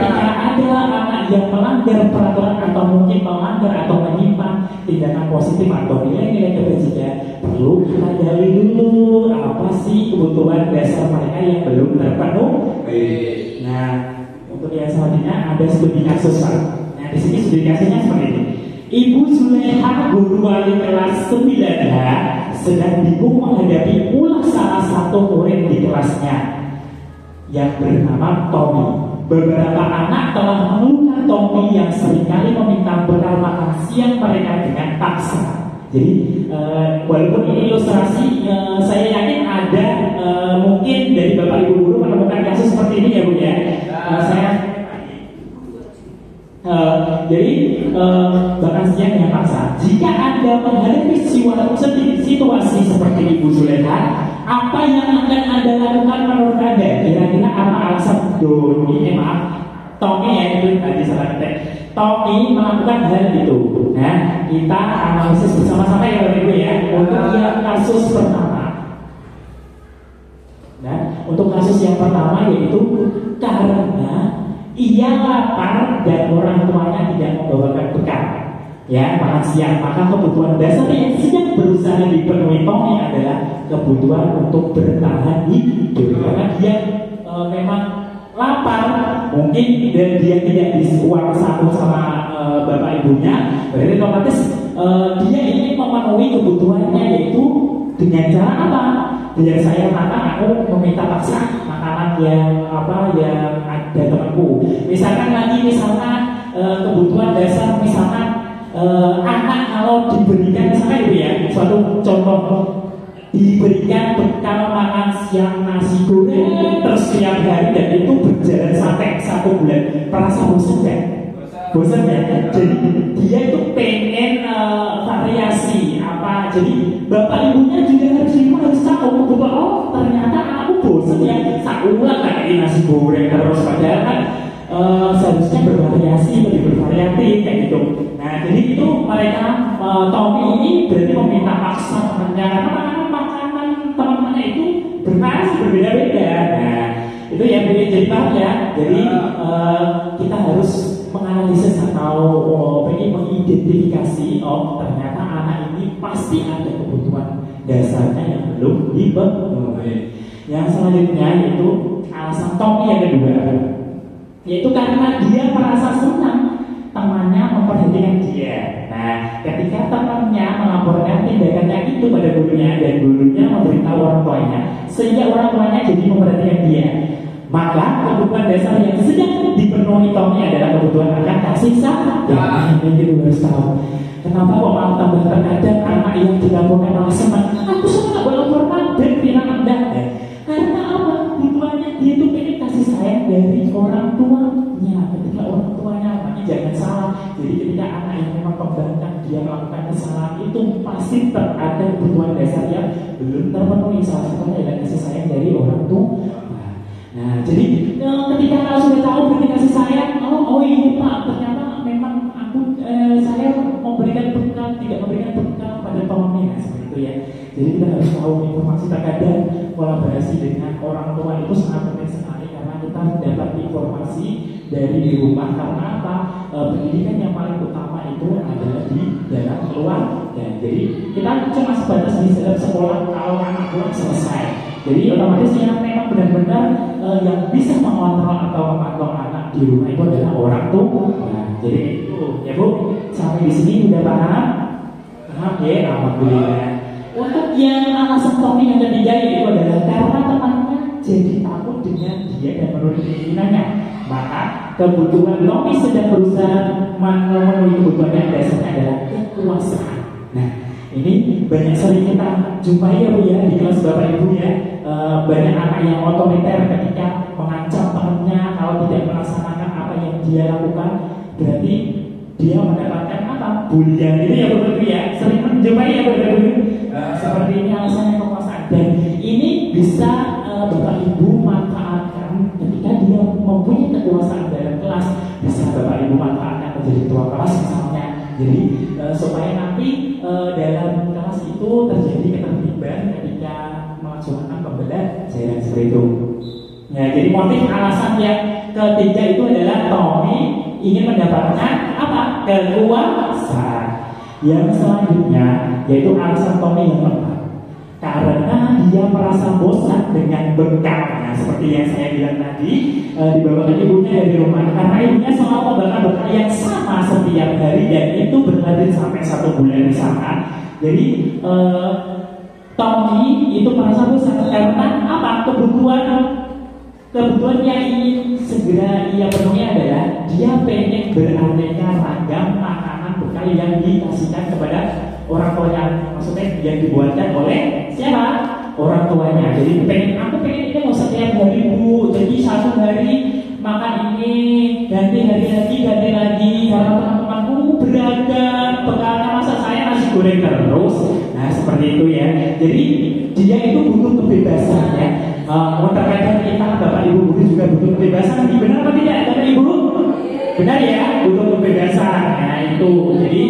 ada anak yang melanggar peraturan atau mungkin melanggar atau menyimpang tindakan positif atau nilai-nilai kebajikan, perlu kita gali dulu apa sih kebutuhan dasar mereka yang belum terpenuhi. Nah, untuk yang selanjutnya ada studi kasus Pak. Nah, di sini studi kasusnya seperti ini. Ibu Zulekha, guru wali kelas 9H, sedang bingung menghadapi ulah salah satu murid di kelasnya yang bernama Tommy. Beberapa anak telah mengeluhkan Tommy yang seringkali meminta bekal makan siang mereka dengan paksa. Jadi walaupun ini ilustrasi, saya yakin ada mungkin dari Bapak Ibu guru menemukan kasus seperti ini ya Bu ya. Jadi bahkan siang dengan paksa. Jika Anda menghadapi situasi seperti Ibu Zulekha, apa yang akan Anda lakukan menurut Anda? Kira-kira apa alasan Tommy ya itu tadi salah ketik. Tommy melakukan hal itu. Nah, kita analisis bersama-sama ya Bapak Ibu ya. Untuk yang kasus pertama. Nah, untuk kasus yang pertama yaitu karena ia lapar dan orang tuanya tidak membawakan bekal ya makan siang, maka kebutuhan dasar yang sedang berusaha dipenuhi Tommy adalah kebutuhan untuk bertahan hidup karena dia memang lapar mungkin dan dia tidak uang saku sama bapak ibunya, berarti otomatis dia ingin memenuhi kebutuhannya yaitu dengan cara apa? Biar saya makan, aku meminta paksa makanan yang ada temanku. Misalkan kebutuhan dasar, misalkan anak kalau diberikan misalkan itu ya, suatu contoh diberikan bekal makan siang nasi goreng terus setiap hari dan itu berjalan sampai 1 bulan, merasa bosan kan? Bosan ya? Jadi dia itu pengen variasi apa? Jadi bapak ibunya juga harus tahu bahwa oh ternyata aku bosan ya, sakulah kayak nasi goreng terus padahal kan seharusnya bervariasi, lebih bervariatif kayak gitu. Nah jadi itu mereka Tommy ini berarti meminta paksa temannya karena makanan teman-temannya itu bervariasi berbeda-beda. Nah itu ya jadi paham ya. Jadi kita harus menganalisis atau mengidentifikasi ternyata anak ini pasti ada kebutuhan dasarnya yang belum dipenuhi. Yang selanjutnya yaitu alasan Tommy yang kedua, yaitu karena dia merasa senang temannya memperhatikan dia. Nah, ketika temannya melaporkan tindakannya itu pada gurunya dan gurunya memberitahu orang tuanya, sehingga orang tuanya jadi memperhatikan dia, maka kebutuhan dasar yang sedang dipenuhi Tommy adalah kebutuhan akan kasih sayang. Ini kita harus tahu. Kenapa kok malah tambah terkadang anak yang dilaporkan malah senang? Aku senang melaporkan dan bilang Anda. Karena apa? Kebutuhannya dia itu pengen kasih sayang dari orang tuanya. Ketika orang tuanya anaknya jangan salah. Jadi ketika anak yang memang pembangkang dia melakukan kesalahan itu pasti ada kebutuhan dasar yang belum terpenuhi. Salah satunya adalah kasih sayang dari orang tua. Nah, jadi ketika kalau sudah tahu berarti kasih sayang, oh iya Pak, ternyata memang saya memberikan bekal, tidak memberikan bekal pada Tommy, seperti itu ya. Jadi kita harus tahu informasi terkadang kolaborasi dengan orang tua itu sangat penting sekali karena kita dapat informasi dari di rumah. Karena apa? Pendidikan yang paling utama itu adalah di dalam keluarga. Jadi kita cuma sebatas di dalam sekolah kalau anak pulang selesai. Jadi otomatis yang memang benar-benar yang bisa mengontrol atau memantau anak di rumah itu adalah orang tua. Nah, jadi itu ya Bu, sampai di sini udah paham? Paham ya, alhamdulillah. Untuk yang alasan Tommy yang ketiga itu adalah karena temannya jadi takut dengan dia dan menurut keinginannya. Maka kebutuhan Tommy sedang berusaha memenuhi kebutuhannya dasarnya adalah kekuasaan. Nah, ini banyak sering kita jumpai ya Bu ya di kelas Bapak Ibu ya. Banyak anak yang otoriter ketika mengancam temannya kalau tidak melaksanakan apa yang dia lakukan, berarti dia mendapatkan apa? Bulian. Itu ya betul ya. Sering menjumpai ya betul. Seperti ini alasannya kekuasaan. Dan ini bisa Bapak Ibu manfaatkan ketika dia mempunyai kekuasaan dalam kelas. Bisa Bapak Ibu manfaatkan menjadi ketua kelas misalnya. Jadi supaya nanti dalam kelas itu terjadi ketertiban ketika melaksanakan pembelajaran seperti itu. Ya, jadi motif alasan yang ketiga itu adalah Tommy ingin mendapatkan apa? Kekuasaan. Yang selanjutnya yaitu alasan Tommy yang keempat, karena dia merasa bosan dengan bekalnya seperti yang saya bilang tadi, dibawakan ibunya dari rumah karena ibunya selalu membakar bekal yang sama setiap hari dan itu berlanjut sampai 1 bulan di sana. Jadi Tommy itu merasa bosan karena apa? Kebutuhan yang ingin segera ia penuhi adalah dia pengen beraneka ragam makanan bekal yang dikasihkan kepada orang tuanya, maksudnya yang dibuatkan oleh siapa? Orang tuanya. Jadi aku pengen ini nggak usah tiap hari Bu, jadi 1 hari makan ini, ganti hari lagi karena teman-temanku beragam bekalnya, masa saya nasi goreng terus. Nah seperti itu ya. Jadi dia itu butuh kebebasan ya. Terkadang kita Bapak Ibu guru juga butuh kebebasan. Benar apa tidak Bapak Ibu? Benar ya, butuh kebebasan. Nah itu, jadi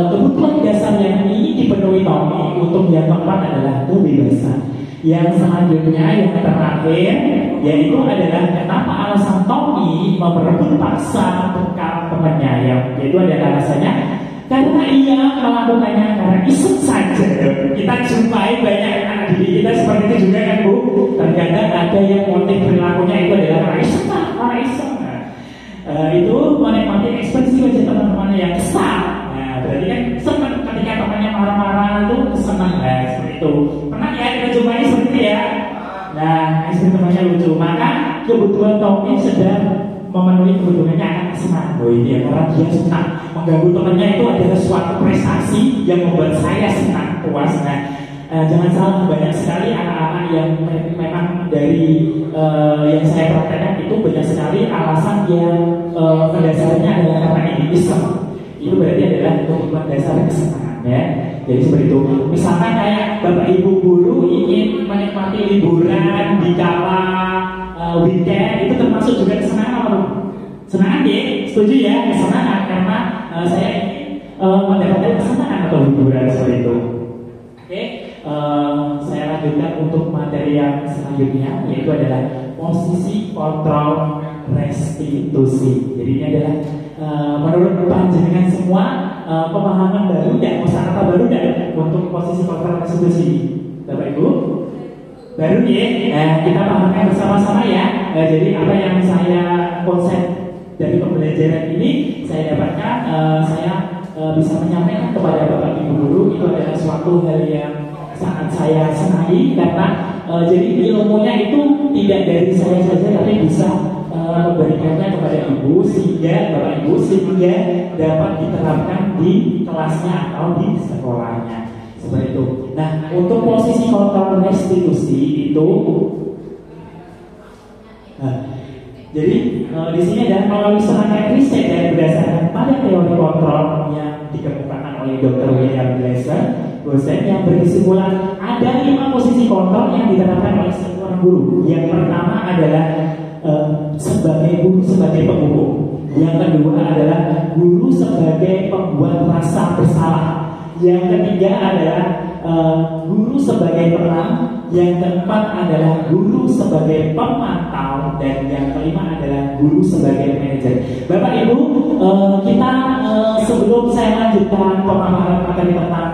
kebutuhan dasar yang ini dipenuhi Tommy. Untuk yang keempat adalah kebebasan. Yang selanjutnya yang terakhir yaitu adalah kenapa alasan Tommy merebut paksa bekal temannya, yaitu adalah alasannya karena ia melakukannya karena iseng saja. Kita jumpai banyak anak didik kita seperti itu juga kan Bu. Terkadang ada yang motif perilakunya itu adalah karena iseng. Itu menikmati ekspresi wajah teman-temannya yang kesal. Nah berarti kan senang ketika temannya marah-marah itu senang seperti itu. Pernah ya kita jumpai seperti itu ya. Nah ekspresi temannya lucu. Maka kebutuhan Tommy sedang memenuhi kebutuhannya akan senang. Oh ini ya, karena dia senang mengganggu temannya itu adalah suatu prestasi yang membuat saya senang, puas. Nah, jangan salah, banyak sekali anak-anak yang memang dari yang saya praktekkan itu banyak sekali alasan yang mendasarnya adalah karena ini iseng. Itu berarti adalah kebutuhan dasar kesenangan ya. Jadi seperti itu. Misalkan kayak Bapak Ibu guru ingin menikmati liburan di kala weekend, itu termasuk juga kesenangan apa? Kesenangan ya, setuju ya, kesenangan karena saya ingin mendapatkan kesenangan atau hiburan seperti itu. Oke, saya lanjutkan untuk materi yang selanjutnya yaitu adalah posisi kontrol restitusi. Jadi ini adalah menurut panjenengan semua pemahaman baru dan kosakata baru dan untuk posisi kontrol restitusi, Bapak Ibu. Baru ya, kita pahamkan bersama-sama ya. Jadi apa yang saya konsep dari pembelajaran ini saya dapatkan, saya bisa menyampaikan kepada Bapak Ibu guru itu adalah suatu hal yang sangat saya senangi karena jadi ilmunya itu tidak dari saya saja tapi bisa memberikannya kepada Ibu sehingga Bapak Ibu sehingga dapat diterapkan di kelasnya atau di sekolahnya. Seperti itu. Nah, untuk posisi kontrol restitusi itu, jadi di sini ada melalui serangkaian riset dan berdasarkan pada teori kontrol yang dikemukakan oleh Dr. William Glasser, dosen yang berkesimpulan ada 5 posisi kontrol yang diterapkan oleh seorang guru. Yang pertama adalah sebagai guru sebagai penghukum. Yang kedua adalah guru sebagai pembuat rasa bersalah. Yang ketiga adalah guru sebagai peran yang keempat adalah guru sebagai pemantau, dan yang kelima adalah guru sebagai manajer. Bapak Ibu, kita sebelum saya lanjutkan pemaparan materi tentang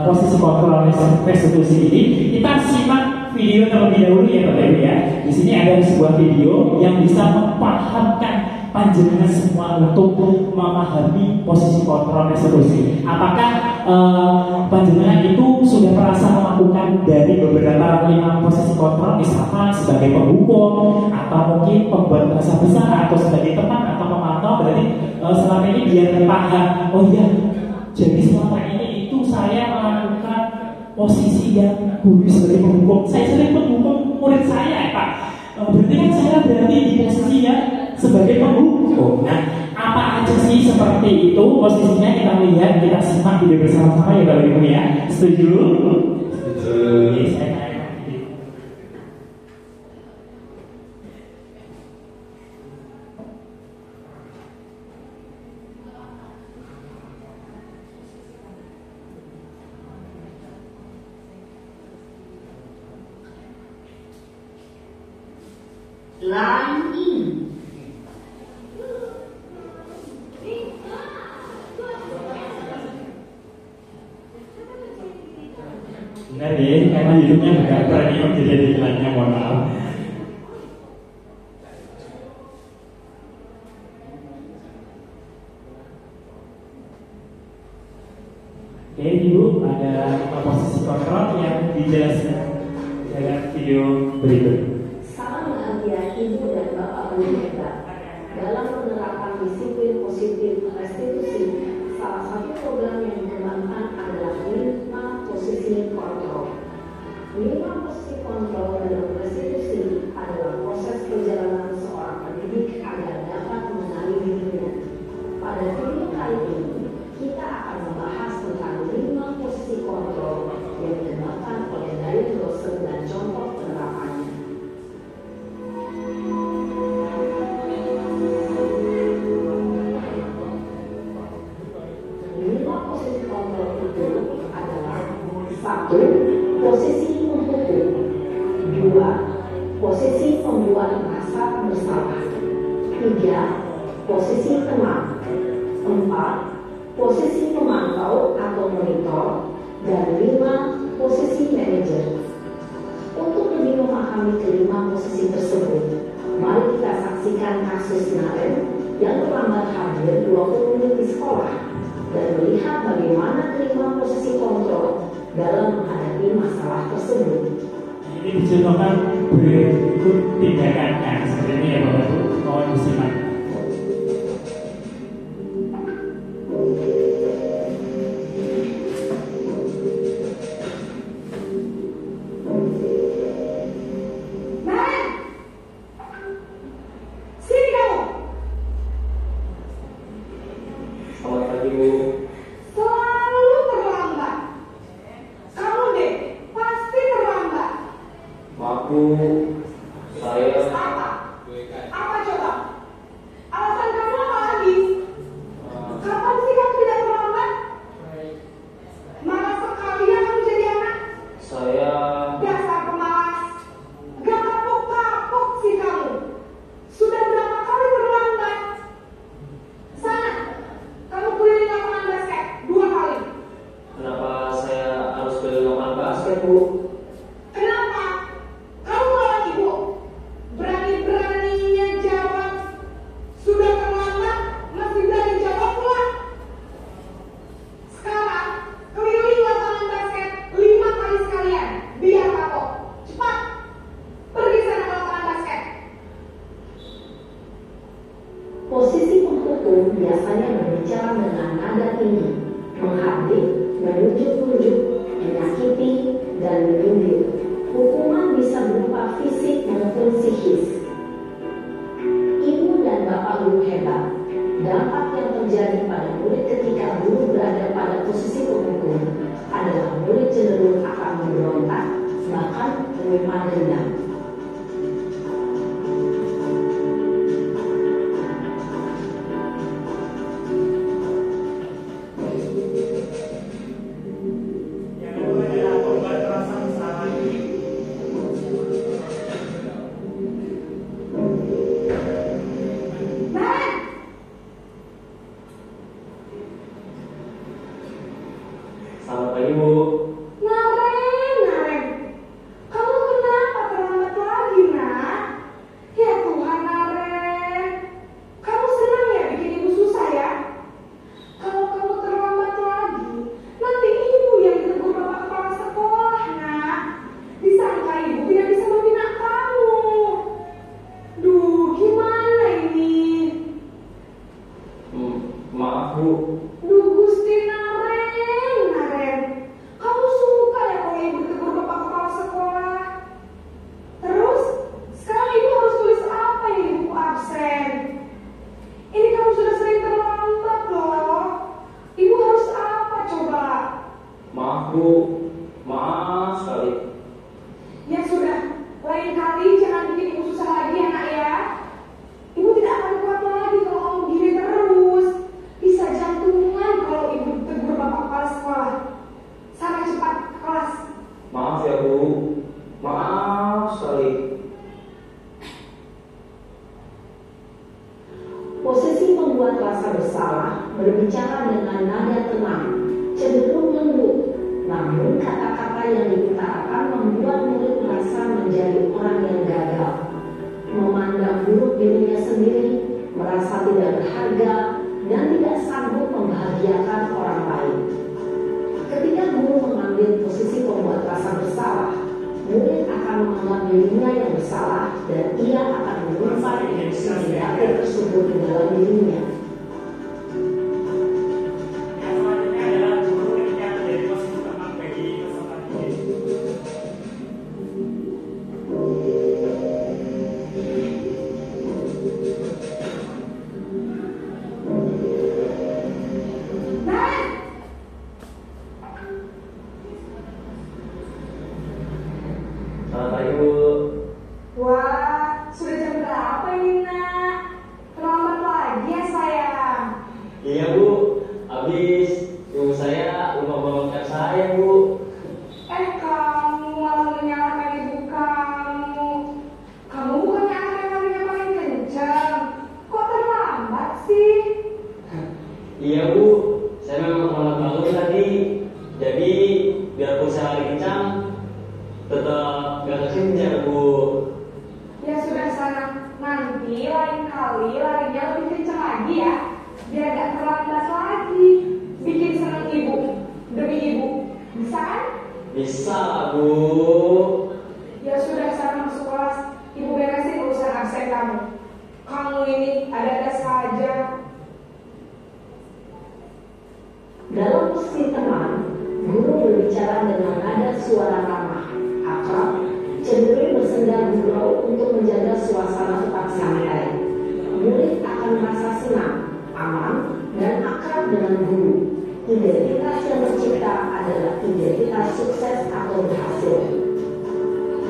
posisi kontrol restitusi ini, kita simak video terlebih dahulu ya Bapak Ibu ya. Di sini ada sebuah video yang bisa memahamkan panjenengan semua untuk memahami posisi kontrol restitusi. Apakah panjenengan itu sudah merasa melakukan dari beberapa 5 posisi kontrol, misalkan sebagai penghukum atau mungkin pembuat bahasa besar atau sebagai teman atau pemantau? Berarti selama ini biar paham, oh iya, jadi selama ini itu saya melakukan posisi yang guru sebagai penghukum. Saya sering menghukum murid saya, Pak. Berarti kan saya berarti di posisi yang sebagai penghukum. Nah, apa aja sih seperti itu posisinya? Kita lihat, kita simak video bersama-sama ya Bapak Ibu ya. Setuju? Setuju. Line in. Benar ya, karena hidupnya nggak premium jadi iklannya, mohon maaf. Oke Ibu, ada posisi kontrol yang dijelaskan dalam video berikut. Salam bahagia Ibu dan Bapak Guru hebat. Dalam penerapan disiplin positif restitusi, salah satu program yang dikembangkan adalah 5 posisi kontrol. 5 posisi kontrol dalam restitusi adalah proses perjalanan seorang pendidik agar dapat mengenali dirinya. Pada video kali ini, kita akan membahas tentang 5 posisi kontrol yang dikembangkan oleh David Lawson dan contoh penerapannya. Satu, posisi penghukum. 2, posisi pembuat merasa bersalah. 3, posisi teman. 4, posisi pemantau atau monitor. Dan 5, posisi manajer. Untuk lebih memahami kelima posisi tersebut, mari kita saksikan kasus Naren yang terlambat hadir 20 menit di sekolah dan melihat bagaimana kelima posisi kontrol dalam menghadapi masalah tersebut. Ini dicontohkan berikut tindakannya seperti ini ya Bapak Ibu, mohon disimak. Posisi penghukum biasanya berbicara dengan nada tinggi, menghardik, menunjuk-nunjuk, menyakiti, dan menyindir. Hukuman bisa berupa fisik maupun psikis. Ibu dan Bapak Guru hebat, dampak yang terjadi pada murid ketika guru berada pada posisi penghukum adalah murid cenderung akan memberontak, bahkan menyimpan dendam. Ibu. Naren, kamu kenapa terlambat lagi, nak? Ya Tuhan, Naren, kamu senang ya bikin ibu susah ya? Kalau kamu terlambat lagi, nanti ibu yang ditegur bapak kepala sekolah, nak. Disangka ibu tidak bisa membina kamu. Duh, gimana ini? Maaf, Bu. Duh, Gusti Naren, kamu suka ya kalau ibu tegur bapak kepala sekolah? Terus, sekarang ibu harus tulis apa ini di buku absen? Ini kamu sudah sering terlambat loh. Ibu harus apa coba? Maaf, Bu. Maaf sekali. Ya sudah, lain kali jangan bikin ibu susah lagi ya, nak ya. Ibu tidak akan kuat lagi kalau kamu gini terus. Bisa jantungan kalau ibu tegur bapak kepala sekolah. Sana cepat ke kelas. Maaf ya, Bu. Maaf sekali. Posisi membuat rasa bersalah berbicara dengan nada tenang, cenderung lembut. Namun kata-kata yang diutarakan membuat murid merasa menjadi orang yang gagal, memandang buruk dirinya sendiri, merasa tidak berharga, dan tidak sanggup membahagiakan orang lain. Ketika guru mengambil posisi pembuat rasa bersalah, murid akan menganggap dirinya yang bersalah dan ia akan menyimpan emosi negatif tersebut di dalam dirinya. Selamat pagi, Bu. Wah, sudah jam berapa ini, nak? Terlambat lagi ya, sayang. Iya, Bu. Habis ibu saya lupa bangunkan saya, Bu. Kamu malah menyalahkan ibu kamu. Kamu bukannya anak yang larinya paling kencang. Kok terlambat sih? Iya, Bu. Saya memang terlambat bangun tadi. Jadi biarpun saya lari kencang, tetap gak kekencang, Bu. Ya sudah sana, nanti lain kali larinya lebih kencang lagi ya. Biar gak terlambat lagi. Bikin senang ibu, demi ibu. Bisa kan? Bisa lah, Bu. Ya sudah sana masuk kelas. Ibu beresin urusan absen kamu. Kamu ini ada-ada saja. Dalam posisi tenang, guru berbicara dengan nada suara ramah, akrab, cenderung bersenda gurau untuk menjaga suasana tetap santai. Murid akan merasa senang, aman, dan akrab dengan guru. Identitas yang tercipta adalah identitas sukses atau berhasil.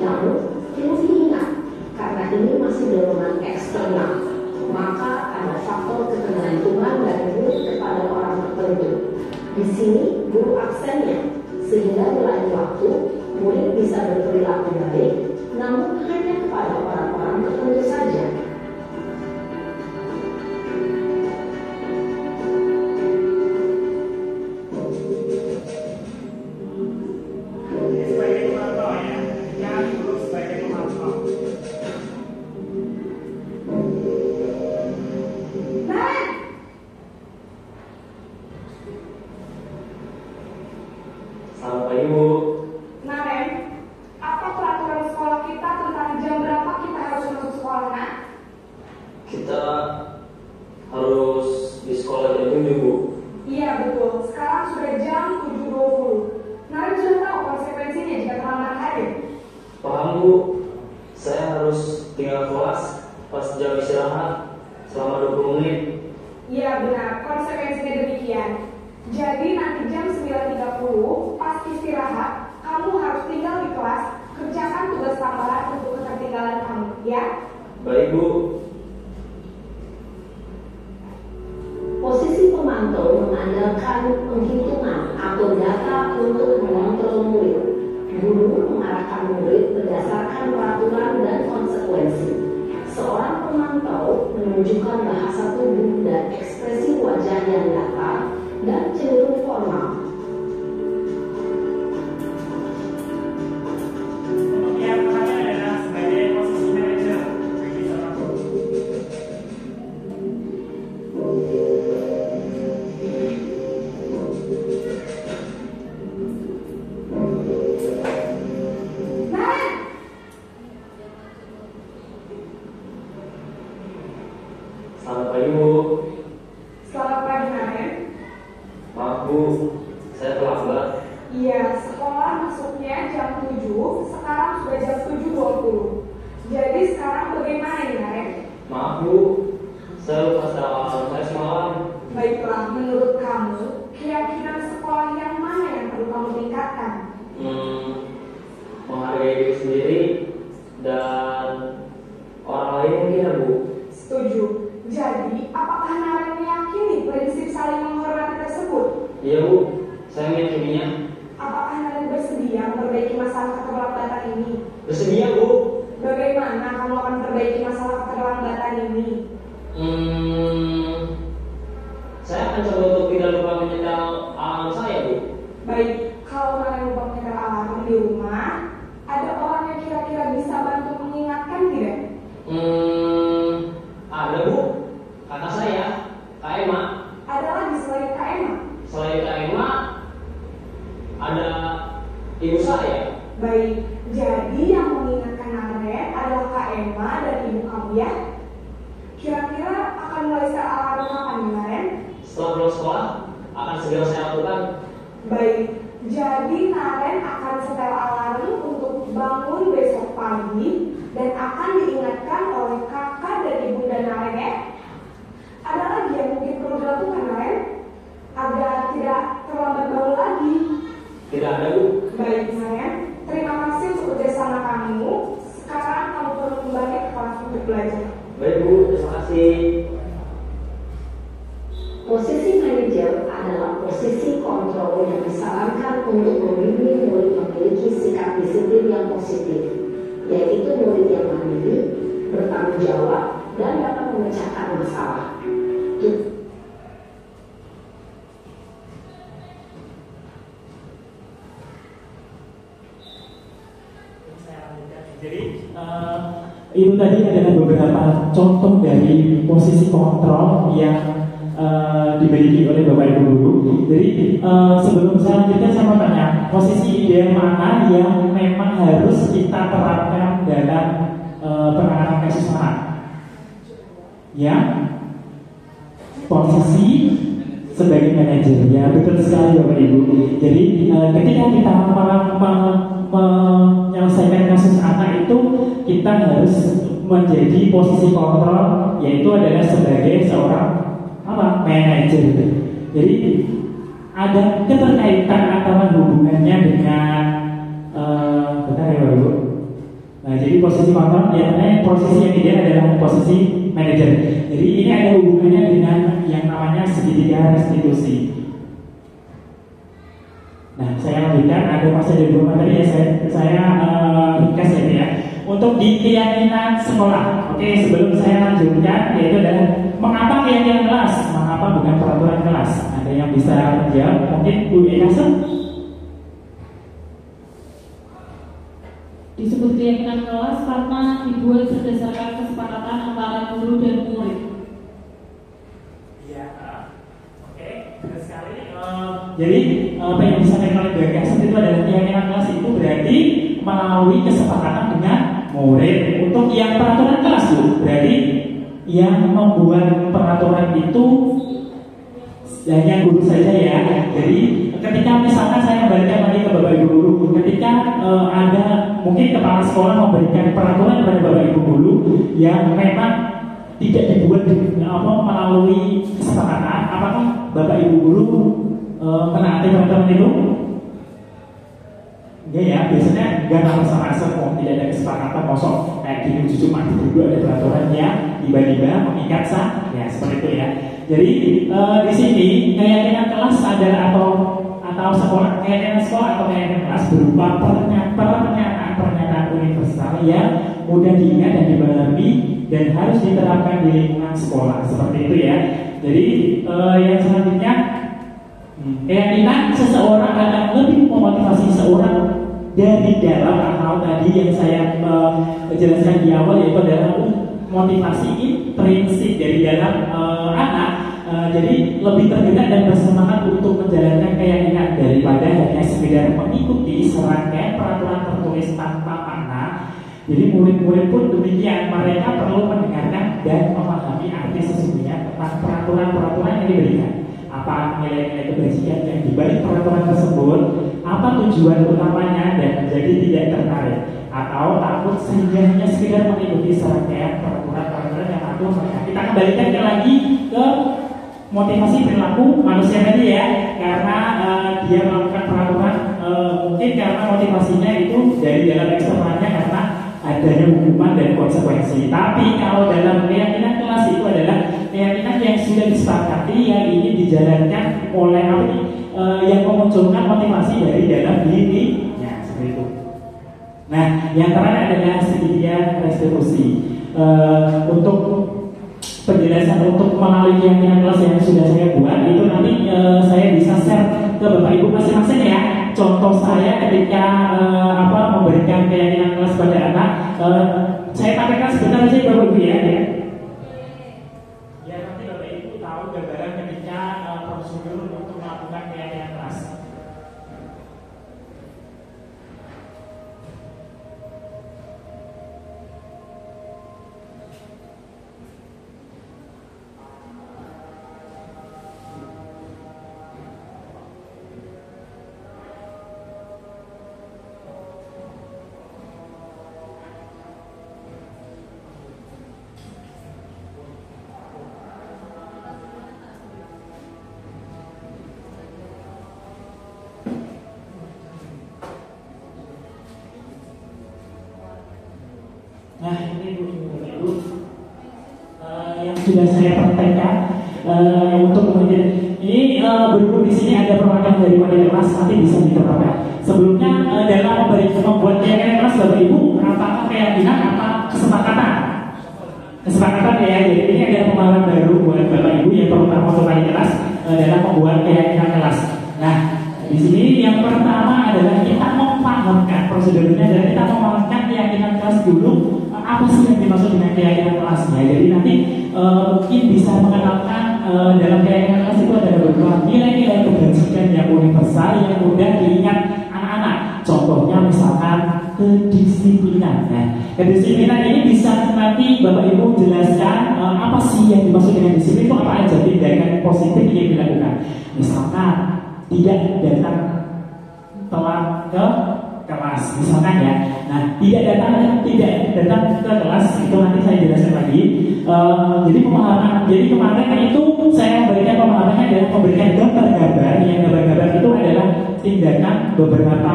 Namun, perlu diingat, karena ini masih dorongan eksternal, maka ada faktor ketergantungan dari murid kepada orang tertentu. Di sini, guru absennya, sehingga di lain waktu, murid bisa berperilaku baik, namun hanya kepada orang-orang tertentu saja. Selamat pagi, Bu. Naren, apa peraturan sekolah kita tentang jam berapa kita harus masuk sekolah, nak? Kita harus di sekolah jam 7, Bu. Iya betul, sekarang sudah jam 7.20. Naren sudah tahu konsekuensinya jika terlambat hadir. Paham, Bu. Saya harus tinggal kelas pas jam istirahat selama 20 menit. Iya benar, konsekuensinya demikian. Jadi nanti jam 9.30 pas istirahat, kamu harus tinggal di kelas, kerjakan tugas tambahan untuk ketertinggalan kamu, ya? Baik, Bu. Posisi pemantau mengandalkan penghitungan atau data untuk mengontrol murid. Guru mengarahkan murid berdasarkan peraturan dan konsekuensi. Seorang pemantau menunjukkan bahasa tubuh dan ekspresi wajah yang datar dan cenderung formal. Bu, saya terlambat. Iya, sekolah masuknya jam 7, sekarang sudah jam 7.20. Jadi sekarang bagaimana ini, Naren? Maaf Bu, saya lupa alarm saya semalam. Baiklah, menurut kamu, keyakinan sekolah yang mana yang perlu kamu tingkatkan? Menghargai diri sendiri dan orang lain mungkin ya Bu. Setuju. Jadi, apakah Naren meyakini prinsip saling menghormati tersebut? Iya Bu, saya meyakininya. Apakah Naren bersedia memperbaiki masalah keterlambatan ini? Bersedia Bu. Bagaimana kamu akan memperbaiki masalah keterlambatan ini? Saya akan coba untuk tidak lupa menyetel alarm saya Bu. Baik, kalau Naren lupa menyetel alarm di rumah, ada orang yang kira-kira bisa bantu mengingatkan tidak? Ada Bu, kakak saya, Kak Emma. Ada lagi selain Kak Emma? Selain Kak Emma, ada ibu saya. Baik, jadi yang mengingatkan Naren adalah Kak Emma dan ibu kamu ya? Kira-kira akan mulai setel alarm kapan nih, Naren? Setelah pulang sekolah, akan segera saya lakukan. Baik, jadi Naren akan setel alarm untuk bangun besok pagi dan akan diingatkan oleh kakak dan ibunda Naren ya? Ada lagi yang mungkin perlu dilakukan, Naren? Agar tidak terlambat bangun lagi. Tidak ada Bu. Baik, Naren. Terima kasih untuk kerjasama kamu. Sekarang kamu perlu kembali ke kelas untuk belajar. Baik Bu, terima kasih. Posisi manajer adalah posisi kontrol yang disarankan untuk membimbing murid memiliki sikap disiplin yang positif, yaitu murid yang mandiri, bertanggung jawab, dan dapat memecahkan masalah. Jadi itu tadi adalah beberapa contoh dari posisi kontrol yang dimiliki oleh Bapak Ibu Guru. Jadi sebelum selanjutnya saya mau tanya, posisi ideal mana yang memang harus kita terapkan dalam penanganan kasus anak? Ya, posisi sebagai manajer. Ya, betul sekali Bapak Ibu. Jadi ketika kita menyelesaikan kasus anak itu, kita harus menjadi posisi kontrol, yaitu adalah sebagai seorang manajer. Jadi ada keterkaitan antara hubungannya dengan benar ya Bapak Ibu. Nah, jadi posisi kontrol posisi yang ideal adalah posisi manajer. Jadi ini ada hubungannya dengan yang namanya segitiga restitusi. Nah, saya lanjutkan, masih ada dua materi ya, saya ringkas ya. Untuk di keyakinan sekolah. Oke, sebelum saya lanjutkan, yaitu adalah mengapa keyakinan kelas, mengapa bukan peraturan kelas. Ada yang bisa menjawab? Mungkin Bu Eka. Disebut keyakinan kelas karena dibuat berdasarkan kesepakatan antara guru dan murid. Iya, oke, benar sekali. Jadi apa yang disampaikan oleh Bu Eka itu adalah keyakinan kelas itu berarti melalui kesepakatan dengan murid. Untuk yang peraturan kelas Bu, berarti yang membuat peraturan itu hanya guru saja ya. Jadi ketika misalkan saya kembalikan lagi ke Bapak Ibu Guru, ketika ada mungkin kepala sekolah memberikan peraturan kepada Bapak Ibu Guru yang memang tidak dibuat melalui kesepakatan, apakah Bapak Ibu Guru menaati peraturan itu? Ya, biasanya nggak sama semua, tidak ada kesepakatan kosong kayak gini cucu mati dulu ada peraturannya tiba-tiba mengikat ya seperti itu ya. Jadi di sini keyakinan kelas adalah atau sekolah, keyakinan sekolah atau keyakinan kelas berupa pernyataan universal yang mudah diingat dan dipahami dan harus diterapkan di lingkungan sekolah seperti itu ya. Jadi yang selanjutnya keyakinan seseorang akan lebih memotivasi seseorang dari dalam atau tadi yang saya jelaskan di awal, yaitu adalah motivasi prinsip dari dalam anak. Jadi lebih tergerak dan bersemangat untuk menjalankan keyakinan daripada hanya sekedar mengikuti serangkaian peraturan tertulis tanpa makna. Jadi murid-murid pun demikian, mereka perlu mendengarkan dan memahami arti sesungguhnya tentang peraturan-peraturan yang diberikan. apa nilai-nilai kebajikan yang dibalik peraturan tersebut, apa tujuan utamanya, dan menjadi tidak tertarik atau takut sehingga hanya sekedar mengikuti serangkaian peraturan-peraturan yang mengatur mereka. Kita kembalikan lagi ke motivasi perilaku manusia tadi ya, karena dia melakukan peraturan mungkin karena motivasinya itu dari dalam eksternalnya karena adanya hukuman dan konsekuensi. Tapi kalau dalam keyakinan kelas itu adalah keyakinan yang sudah disepakati yang ingin dijalankan oleh yang memunculkan motivasi dari dalam dirinya seperti itu. Nah, yang terakhir adalah segitiga restitusi. Untuk penjelasan untuk melalui keyakinan kelas yang sudah saya buat itu nanti saya bisa share ke Bapak Ibu masing-masing ya. Contoh saya ketika memberikan keyakinan kelas pada anak, saya tampilkan sebentar saja Bapak Ibu ya. Ya nanti Bapak Ibu tahu gambaran ketika prosedur untuk melakukan keyakinan kelas. Nah ini Ibu yang sudah saya praktekkan untuk kemudian ini berikut di sini ada perwakilan dari wali kelas nanti bisa diterapkan. Sebelumnya dalam membuat keyakinan kelas Bapak Ibu, apakah keyakinan apa kesepakatan? Kesepakatan ya. Jadi ini ada pemahaman baru buat Bapak Ibu yang terutama untuk wali kelas dalam membuat keyakinan kelas. Nah di sini yang pertama adalah kita memahamkan prosedurnya dan kita memahamkan keyakinan kelas dulu. Apa sih yang dimaksud dengan keyakinan kelasnya? Jadi nanti mungkin bisa mengenalkan dalam keyakinan kelas itu ada beberapa nilai-nilai kebajikan yang universal yang mudah diingat anak-anak. Contohnya misalkan kedisiplinan. Nah, kedisiplinan ini bisa nanti Bapak Ibu jelaskan apa sih yang dimaksud dengan disiplin itu apa aja tindakan positif yang dilakukan. Misalkan tidak datang telat ke kelas, misalkan ya. Nah, tidak datang ke kelas itu nanti saya jelaskan lagi. Jadi pemahaman, jadi kemarin itu saya memberikan pemahamannya dan memberikan gambar-gambar. Yang gambar-gambar itu adalah beberapa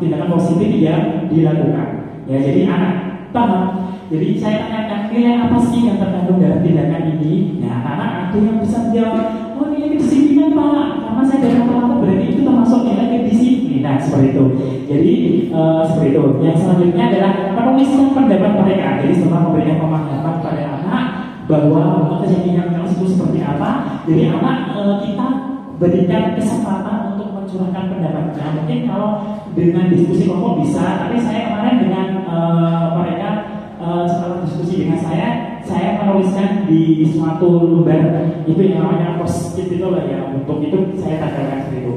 tindakan positif yang dilakukan. Ya, jadi anak paham. Jadi saya tanyakan nilai apa sih yang terkandung dalam tindakan ini. Nah, anak ada yang bisa menjawab, oh nilai kedisiplinan Pak, karena saya dari kata-kata berarti itu termasuk nilai kedisiplinan. Nah, seperti itu. Jadi seperti itu. Yang selanjutnya adalah menuliskan pendapat mereka. Jadi setelah memberikan pemahaman pada anak bahwa keyakinan kelas itu seperti apa, jadi anak kita berikan kesempatan untuk mencurahkan pendapatnya. Mungkin kalau dengan diskusi kelompok bisa, tapi saya kemarin dengan mereka setelah diskusi dengan saya menuliskan di suatu lembar itu yang namanya post-it itu lah ya. Untuk itu saya tanggalkan seperti itu.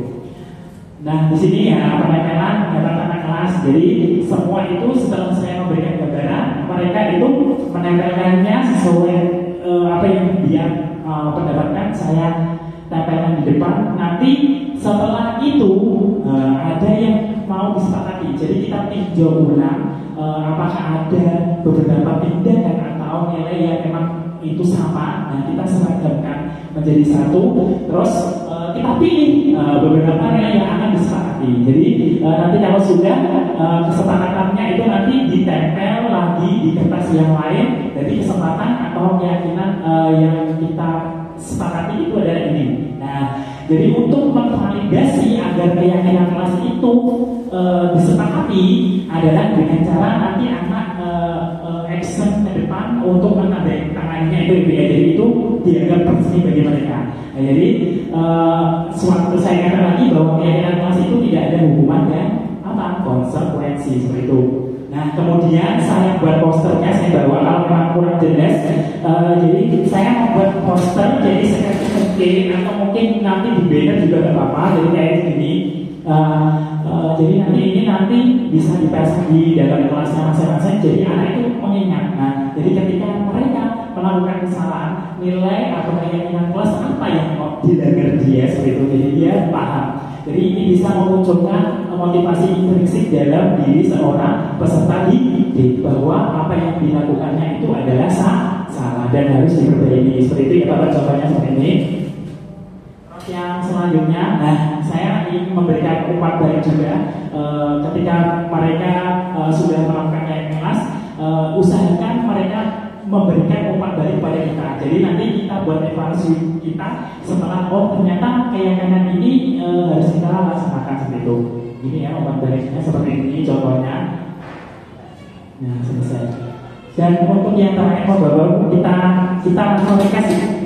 Nah di sini ya penekangan dalam anak kelas. Jadi semua itu setelah saya memberikan gambaran, mereka itu menempelkannya sesuai apa yang dia pendapatkan. Saya tempelkan di depan. Nanti setelah itu ada yang mau disepakati. Jadi kita tinjau ulang apakah ada beberapa tindakan atau nilai yang memang itu sama. Nah kita seragamkan menjadi satu. Terus kita pilih beberapa nilai yang akan disepakati. Jadi nanti kalau sudah kesepakatannya itu nanti ditempel lagi di kertas yang lain. Jadi kesempatan atau keyakinan yang kita sepakati itu adalah ini. Nah, jadi untuk memvalidasi agar keyakinan kelas itu disepakati adalah dengan cara nanti anak action ke depan untuk menandatangani itu ya. Jadi itu dianggap resmi bagi mereka. Nah, jadi suatu saya katakan lagi bahwa keyakinan kelas itu tidak ada hukuman dan konsekuensi seperti itu. Nah kemudian saya buat posternya, saya bawa kalau memang kurang jelas. Jadi saya membuat poster, jadi saya mungkin atau mungkin nanti di banner juga nggak apa-apa. Jadi kayak gini. Jadi nanti bisa dipasang di dalam kelasnya masing-masing. Jadi anak itu mengingat. Nah jadi ketika mereka melakukan kesalahan, nilai atau keyakinan kelas apa yang mau didengar dia seperti itu, jadi dia paham. Jadi ini bisa memunculkan motivasi intrinsik dalam diri seorang peserta didik bahwa apa yang dilakukannya itu adalah salah dan harus diperbaiki. Seperti itu ya Bapak, contohnya seperti ini. Yang selanjutnya, nah saya ingin memberikan umpan balik juga ketika mereka sudah melakukan kelas, usahakan mereka memberikan umpan balik pada kita. Jadi nanti kita buat evaluasi kita setelah ternyata keyakinan ini harus kita laksanakan seperti itu. Ini ya umpan baliknya seperti ini contohnya. Nah selesai. Dan untuk yang terakhir Bapak, kita langsung kasih.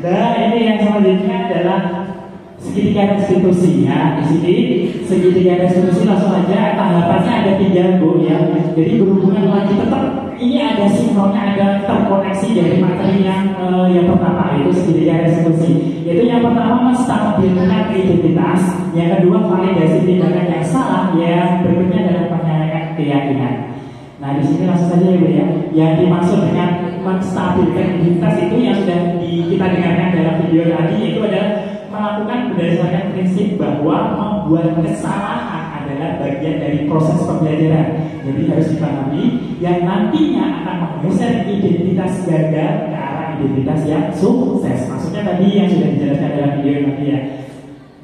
Nah ini yang selanjutnya adalah segitiga restitusi ya. Di sini segitiga restitusi langsung aja tahapannya ada 3 Bu ya. Jadi berhubungan lagi tetap ini ada sinkronnya, ada terkoneksi dari materi yang pertama itu segitiga restitusi. Yaitu yang pertama menstabilkan identitas, yang kedua validasi tindakan yang salah, yang berikutnya adalah penyampaian keyakinan. Nah di sini langsung saja ya Bu ya. Yang dimaksud dengan menstabilkan identitas itu yang sudah kita dengarkan dalam video tadi, yaitu adalah melakukan berdasarkan prinsip bahwa membuat kesalahan adalah bagian dari proses pembelajaran. Jadi harus dipahami yang nantinya akan menggeser identitas gagal ke arah identitas yang sukses. Maksudnya tadi yang sudah dijelaskan dalam video tadi ya.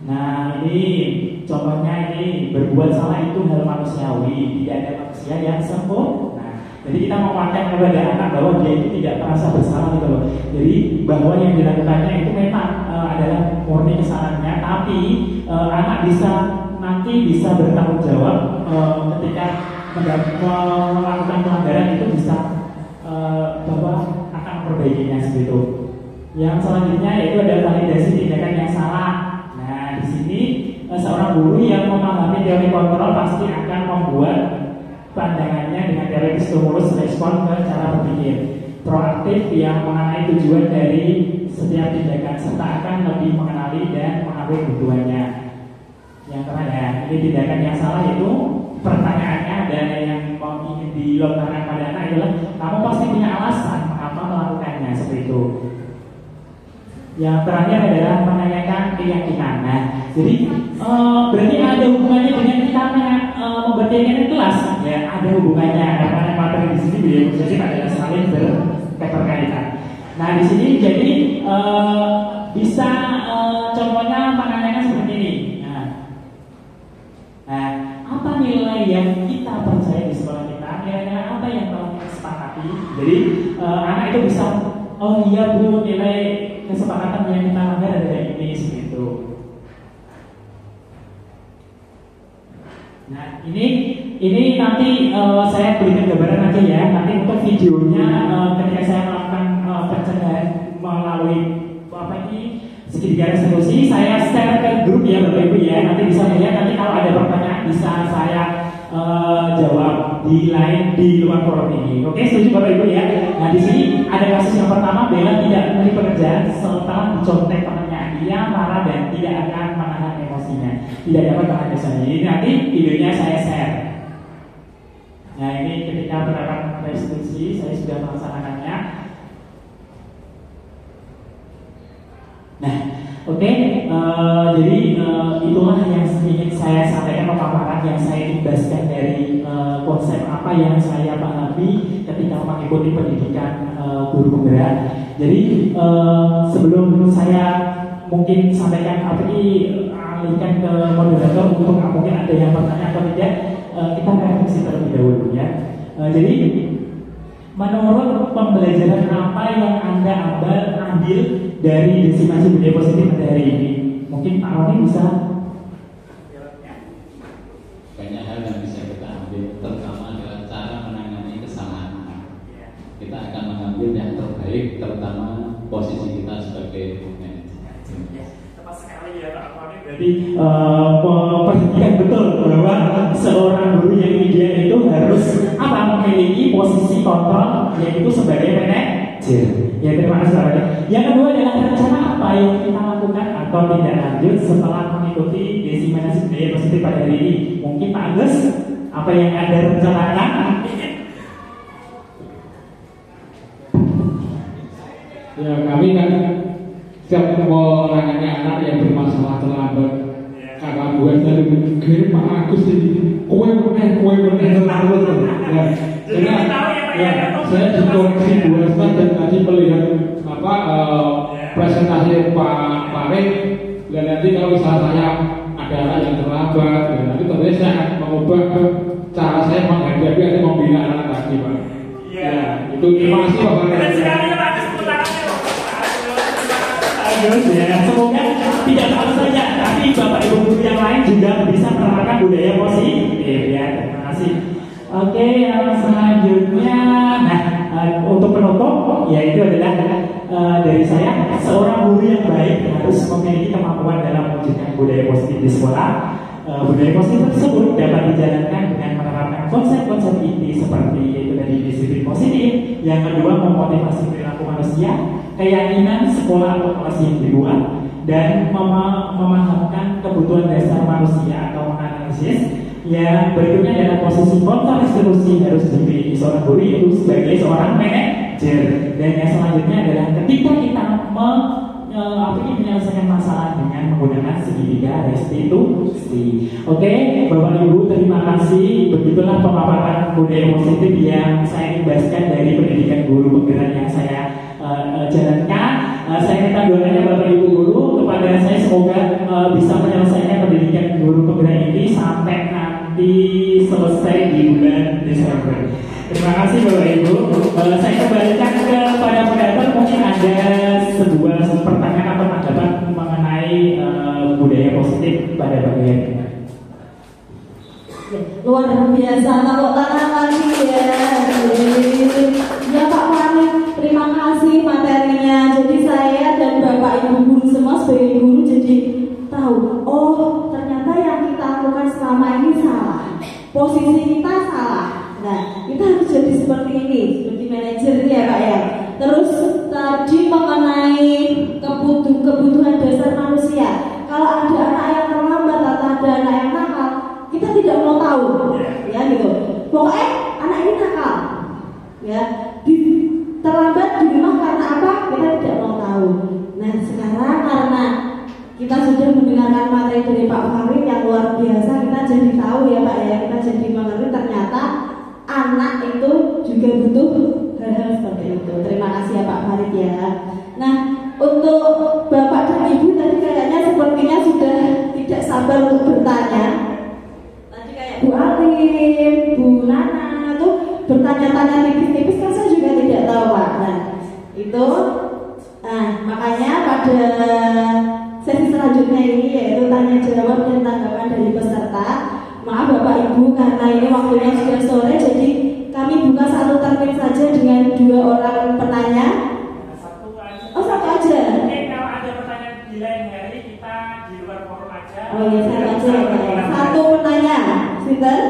Nah ini contohnya, ini berbuat salah itu hal manusiawi, tidak ada manusia yang sempurna. Jadi kita mewariskan kepada anak bahwa dia itu tidak merasa bersalah gitu loh. Jadi bahwa yang dilakukannya itu memang adalah murni kesalahannya, tapi anak nanti bisa bertanggung jawab ketika melakukan pelanggaran itu bisa bahwa akan memperbaikinya seperti itu. Yang selanjutnya yaitu adalah validasi tindakan yang salah. Nah di sini seorang guru yang memahami teori kontrol pasti akan membuat pandangannya dengan teori stimulus respon ke cara berpikir proaktif yang mengenai tujuan dari setiap tindakan serta akan lebih mengenali dan mengambil kebutuhannya. Yang terakhir, ini tindakan yang salah itu pertanyaannya dan yang ingin dilontarkan pada anak adalah kamu pasti punya alasan mengapa melakukannya seperti itu. Yang terakhir adalah menanyakan keyakinan. Nah, jadi berarti ada hubungannya dengan kita membuat keyakinan kelas. Ya, ada hubungannya karena materi di sini beliau khususnya adalah saling berkaitan. Nah, di sini jadi bisa contohnya menanyakan seperti ini. Nah, apa nilai yang kita percaya di sekolah kita? Nilai apa yang telah kita sepakati? Jadi anak itu bisa, oh iya Bu, nilai kesepakatan yang kita langgar adalah ini segitu. Nah ini nanti saya berikan gambaran aja ya. Nanti untuk videonya ketika saya melakukan pencegahan melalui segitiga restitusi, saya share ke grup ya Bapak Ibu ya. Nanti bisa melihat, nanti kalau ada pertanyaan bisa saya jawab di luar forum ini. Oke, setuju Bapak Ibu ya. Nah di sini ada kasus yang pertama, Bella tidak memilih pekerjaan setelah dicontek temannya. Dia marah dan tidak akan menahan emosinya, tidak dapat menahan emosinya. Ini nanti videonya saya share. Nah ini ketika penerapan restitusi saya sudah melaksanakannya. Nah, oke, jadi itulah yang ingin saya sampaikan, pemaparan yang saya ibaskan dari konsep apa yang saya pahami ketika mengikuti pendidikan guru penggerak. Jadi sebelum saya mungkin sampaikan alihkan ke moderator untuk mungkin ada yang bertanya atau tidak, kita refleksi terlebih dahulu ya. Jadi menurut pembelajaran apa yang Anda ambil dari desimasi budaya positif pada hari ini? Mungkin Pak Roni bisa kita akan mengambil yang terbaik, terutama posisi kita sebagai manajer. Tepat sekali ya Pak Fahri. Berarti memperhatikan betul bahwa seorang guru yang ideal itu harus memiliki posisi kontrol, yaitu sebagai manajer. Ya, terima kasih Pak. Yang kedua adalah rencana apa yang kita lakukan atau tidak lanjut setelah mengikuti Desimasi Budaya Positif pada hari ini. Mungkin Pak Agus, apa yang Anda rencanakan? Ya, kami kan setiap menangani anak yang bermasalah terlambat, kakak buat dari kirim Pak Agus ini, kue bener terlambat. Ya, karena saya di koreksi Bu Esma dan tadi melihat presentasi Pak Farid, dan nanti kalau misalnya saya ada anak yang terlambat, dan nanti tentunya saya akan mengubah cara saya menghadapi atau membina anak tadi, Pak. Ya, itu terima kasih Pak Farid. Ya, semoga tidak salah saja, tapi Bapak Ibu guru yang lain juga bisa menerapkan budaya positif. Ya, terima kasih. Oke, selanjutnya, untuk penutup, yaitu adalah dari saya, seorang guru yang baik harus memiliki kemampuan dalam mewujudkan budaya positif di sekolah. Budaya positif tersebut dapat dijalankan dengan menerapkan konsep-konsep inti seperti yaitu dari disiplin positif. Yang kedua, memotivasi perilaku manusia, keyakinan sekolah atau kelas yang dibuat, dan memahamkan kebutuhan dasar manusia atau menganalisis. Yang berikutnya adalah posisi kontrol institusi harus dimiliki seorang guru itu sebagai seorang manajer. Dan yang selanjutnya adalah ketika kita menyelesaikan masalah dengan menggunakan segitiga restitusi. Oke, Bapak Ibu, terima kasih. Begitulah pemaparan budaya positif yang saya ibaskan dari pendidikan guru penggerak yang saya jalankan. Saya minta doanya Bapak Ibu guru kepada saya, semoga bisa menyelesaikan pendidikan guru penggerak ini sampai nanti selesai di bulan Desember. Terima kasih Bapak Ibu. Saya kembalikan kepada moderator, mungkin ada sebuah pertanyaan atau tanggapan mengenai budaya positif pada bagian ini. Luar biasa, tepuk tangan lagi ya. Ya Pak Fahri, terima kasih materinya. Jadi saya dan Bapak Ibu guru semua sebagai guru jadi tahu, oh ternyata yang kita lakukan selama ini salah, posisi kita salah. Nah, kita harus jadi seperti ini, seperti manajer ya Pak ya. Terus tadi mengenai kebutuhan dasar manusia. Kalau ada anak yang terlambat atau ada anak yang nakal, kita tidak mau tahu, ya gitu. Pokoknya anak ini nakal, ya. Terlambat di rumah karena apa? Kita tidak mau tahu. Nah sekarang karena kita sudah mendengarkan materi dari Pak Farid yang luar biasa, kita jadi tahu ya Pak ya. Kita jadi mengerti ternyata anak itu juga butuh hal-hal seperti itu. Terima kasih ya Pak Farid ya. Nah untuk Bapak dan Ibu tadi kayaknya sepertinya sudah tidak sabar untuk bertanya. Tadi kayak Bu Alim, Bu Nana tuh bertanya-tanya tipis-tipis, kan saya juga tidak tahu Pak. Nah itu, makanya pada sesi selanjutnya ini yaitu tanya jawab dan tanggapan dari peserta. Maaf Bapak Ibu karena ini waktunya sudah sore, jadi kami buka satu termin saja dengan 2 orang penanya. Oh satu aja. Oke, kalau ada pertanyaan di lain hari kita di luar forum aja. Oh iya, satu aja. Satu penanya, Sinten?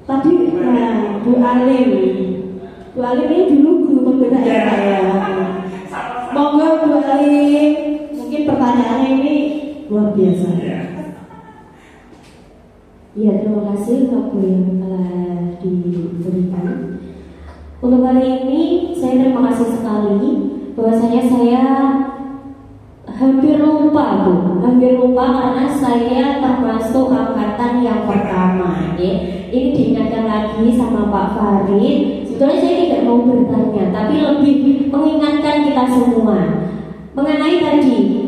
Tadi Bu Alim. Bu Alim ini dulu guru penggerak ya saya. Monggo Bu Alim. Mungkin pertanyaannya ini luar biasa. Ya, terima kasih waktu yang telah diberikan. Untuk kali ini saya terima kasih sekali. Bahwasanya saya hampir lupa karena saya termasuk angkatan yang pertama. Ya. Ini diingatkan lagi sama Pak Farid. Sebetulnya saya tidak mau bertanya, tapi lebih mengingatkan kita semua mengenai tadi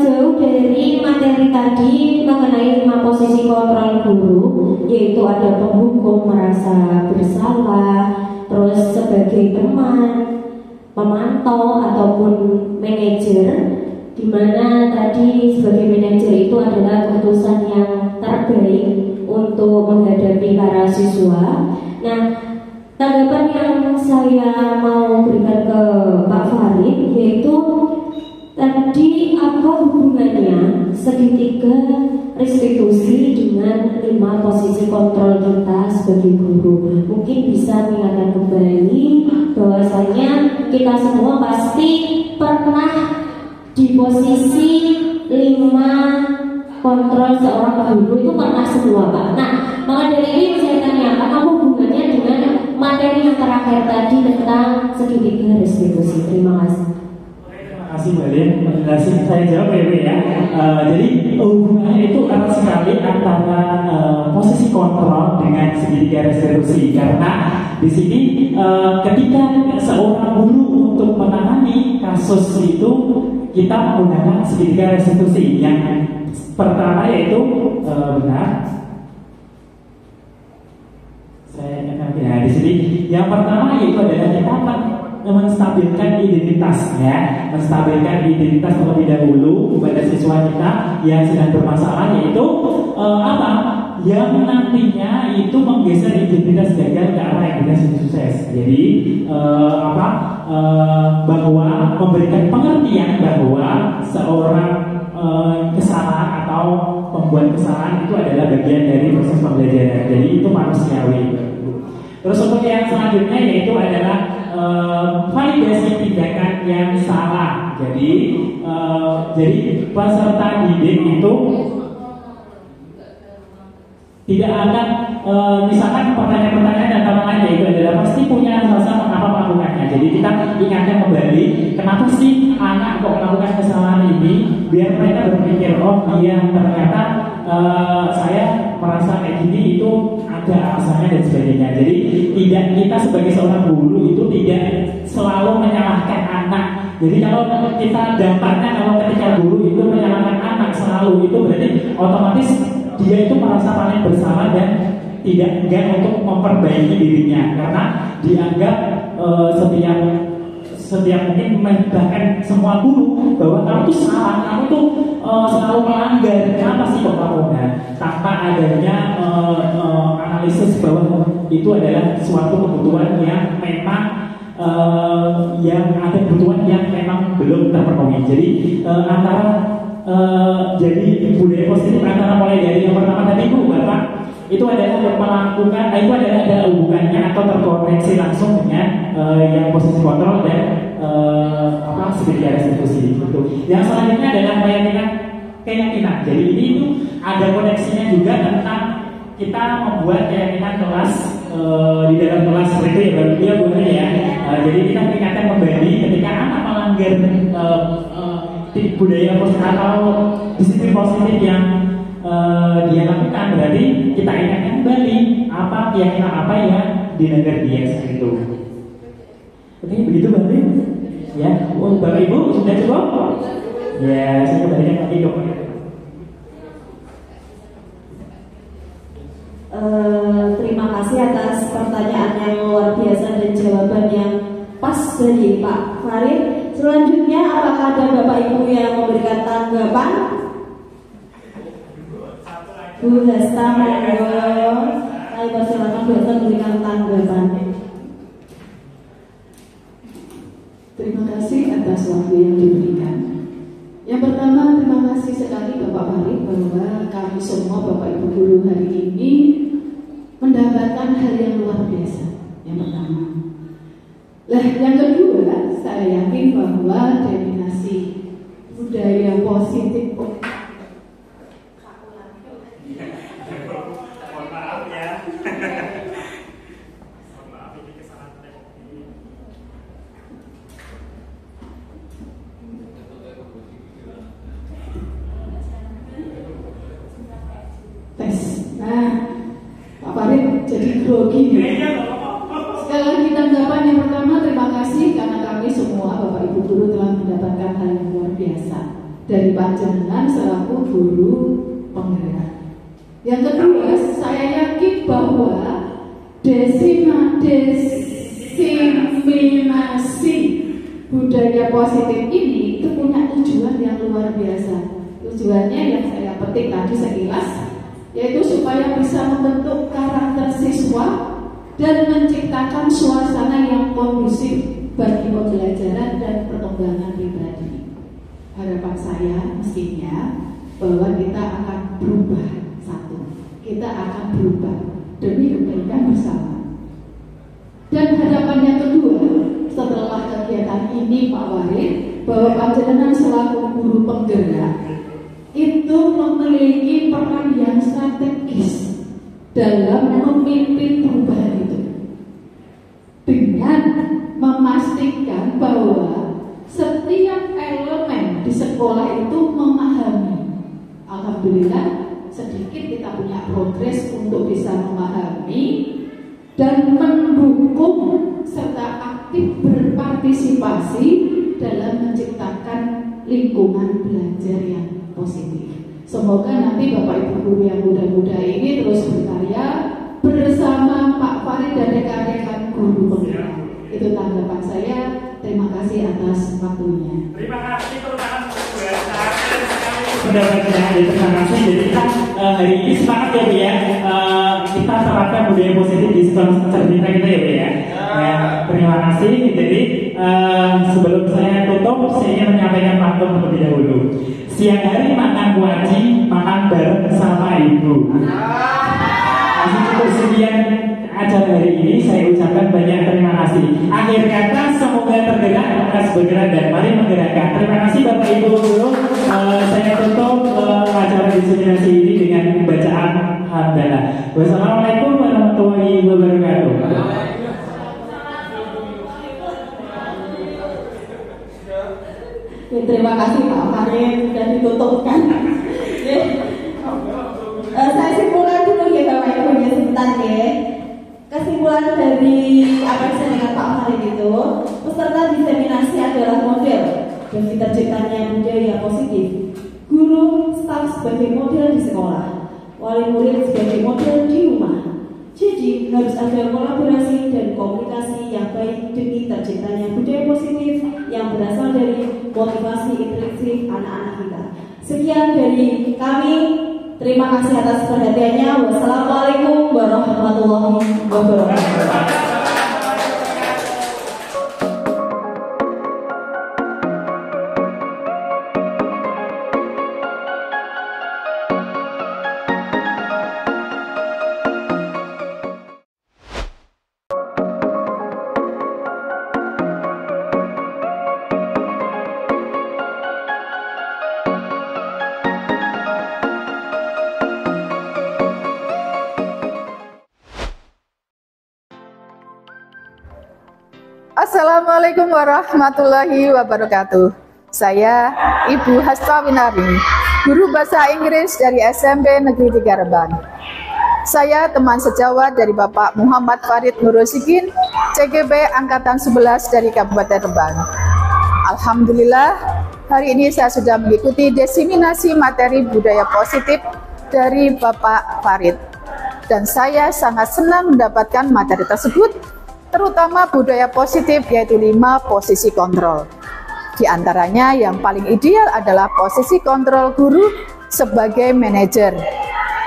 jauh dari materi tadi mengenai 5 posisi kontrol guru, yaitu ada penghukum merasa bersalah, terus sebagai teman, pemantau ataupun manajer, di mana tadi sebagai manajer itu adalah keputusan yang terbaik untuk menghadapi para siswa. Nah, Tanggapan yang saya mau berikan ke Pak Farid yaitu tadi apa hubungannya segitiga restitusi dengan 5 posisi kontrol kita sebagai guru. Mungkin bisa mengingatkan kembali bahwasanya kita semua pasti pernah di posisi 5 kontrol seorang guru, itu pernah semua Pak. Nah, maka dari ini saya tanyakan apa hubungannya dengan materi yang terakhir tadi tentang segitiga restitusi. Terima kasih. Terima kasih Mbak Lin, penjelasan saya jawab ya. Jadi hubungannya itu erat sekali antara posisi kontrol dengan segitiga restitusi, karena di sini ketika seorang guru untuk menangani kasus itu kita menggunakan segitiga restitusi. Yang pertama yaitu benar. Saya ingatkan ya di sini. Yang pertama yaitu adalah kita menstabilkan identitasnya, menstabilkan identitas terlebih dahulu kepada siswa kita yang sedang bermasalah, yaitu apa? Yang nantinya itu menggeser identitas gagal ke arah identitas sukses. Jadi bahwa memberikan pengertian bahwa seorang kesalahan atau pembuat kesalahan itu adalah bagian dari proses pembelajaran. Jadi itu manusiawi. Terus untuk yang selanjutnya yaitu adalah validasi tindakan yang salah. Jadi peserta didik itu tidak akan misalkan pertanyaan-pertanyaan dan tantangan yaitu adalah pasti punya alasan mengapa melakukannya. Jadi kita ingatkan kembali kenapa sih anak kok melakukan kesalahan ini, biar mereka berpikir oh iya ternyata saya merasa kayak gini itu ada alasannya dan sebagainya. Jadi tidak, kita sebagai seorang guru itu tidak selalu menyalahkan anak. Jadi kalau kita dampaknya kalau ketika guru itu menyalahkan anak selalu, itu berarti otomatis dia itu merasa paling bersalah dan tidak enggan untuk memperbaiki dirinya, karena dianggap setiap mungkin bahkan semua guru bahwa kamu itu salah, kamu tuh selalu melanggar, kenapa sih kok melakukan, tanpa adanya analisis bahwa itu adalah suatu kebutuhan yang memang yang ada kebutuhan yang memang belum terpenuhi. Jadi jadi budaya positif antara mulai dari yang pertama tadi Bu Bapak itu adalah melakukan, itu adalah ada hubungannya atau terkoneksi langsung dengan yang posisi kontrol dan segitiga restitusi gitu. Yang selanjutnya adalah keyakinan. Jadi ini itu ada koneksinya juga tentang kita membuat keyakinan kelas di dalam kelas seperti itu ya Bapak Ibu ya Bu ya. Jadi kita ingatkan kembali ketika anak melanggar budaya positif atau disiplin positif yang dia lakukan, berarti kita ingatkan kembali apa keyakinan apa yang dilanggar dia seperti itu. Oke, begitu Bapak Ibu. Ya, Bapak Ibu sudah cukup? Ya, saya kembalikan lagi ke terima kasih atas pertanyaan yang luar biasa dan jawaban yang pas dari Pak Farid. Selanjutnya apakah ada Bapak Ibu yang memberikan tanggapan? Bu Hesta, saya persilakan Bu Hesta memberikan tanggapan. Terima kasih atas waktu yang diberikan. Yang pertama, terima kasih sekali Bapak Farid bahwa kami semua Bapak Ibu guru hari ini mendapatkan hal yang luar biasa. Yang pertama. Yang kedua, saya yakin bahwa dominasi budaya positif. Mohon maaf ya. Mohon maaf ini kesalahan teknik. Tes. Nah, Pak Farid jadi grogi. Sekali lagi tanggapan yang pertama, terima kasih karena kami semua Bapak Ibu guru telah mendapatkan hal yang luar biasa dari panjenengan selaku guru penggerak. Yang kedua, saya yakin bahwa diseminasi budaya positif ini itu punya tujuan yang luar biasa. Tujuannya yang saya petik tadi sekilas, yaitu supaya bisa membentuk karakter siswa dan menciptakan suasana yang kondusif bagi pembelajaran dan perkembangan pribadi. Harapan saya mestinya bahwa kita akan berubah kita akan berubah demi kebaikan bersama. Dan harapan yang kedua, setelah kegiatan ini Pak Warid, bahwa panjenengan selaku guru penggerak itu memiliki peran yang strategis dalam memimpin perubahan itu, dengan memastikan bahwa setiap elemen di sekolah itu memahami. Alhamdulillah sedikit kita punya progres untuk bisa memahami dan mendukung serta aktif berpartisipasi dalam menciptakan lingkungan belajar yang positif. Semoga nanti Bapak Ibu guru yang muda-muda ini terus berkarya bersama Pak Farid dan rekan-rekan guru penggerak. Itu tanggapan saya. Terima kasih atas waktunya. Terima kasih terutama pendapatnya. Terima kasih. Jadi kita hari ini semangat ya Bu ya. Kita terapkan budaya positif di sekolah tercinta kita ya Bu ya. Terima kasih. Jadi sebelum saya tutup, saya ingin menyampaikan pantun terlebih dahulu. Siang hari makan wajib, makan bareng sama ibu. Cukup sekian acara hari ini, saya ucapkan banyak terima kasih. Akhir kata, semoga tergerak, atas bergerak dan mari menggerakkan. Terima kasih Bapak Ibu guru. Saya tutup acara diseminasi ini dengan bacaan hamdalah. Wassalamualaikum warahmatullahi wabarakatuh. Terima kasih Pak Farid, sudah ditutupkan. Saya simpulkan dulu ya Bapak Ibu ya sebentar ya. Kesimpulan dari apa yang saya dengan Pak Farid itu, peserta diseminasi adalah model bagi terciptanya budaya positif. Guru, staf sebagai model di sekolah, wali murid sebagai model di rumah. Jadi harus ada kolaborasi dan komunikasi yang baik demi terciptanya budaya positif yang berasal dari motivasi intrinsik anak-anak kita. Sekian dari kami. Terima kasih atas perhatiannya. Wassalamualaikum warahmatullahi wabarakatuh. Assalamualaikum warahmatullahi wabarakatuh. Saya Ibu Hasta Winari, guru bahasa Inggris dari SMP Negeri 3 Rembang. Saya teman sejawat dari Bapak Muhammad Farid Nurosikin, CGB Angkatan 11 dari Kabupaten Rembang. Alhamdulillah, hari ini saya sudah mengikuti diseminasi materi budaya positif dari Bapak Farid. Dan saya sangat senang mendapatkan materi tersebut, terutama budaya positif, yaitu 5 posisi kontrol. Di antaranya yang paling ideal adalah posisi kontrol guru sebagai manajer,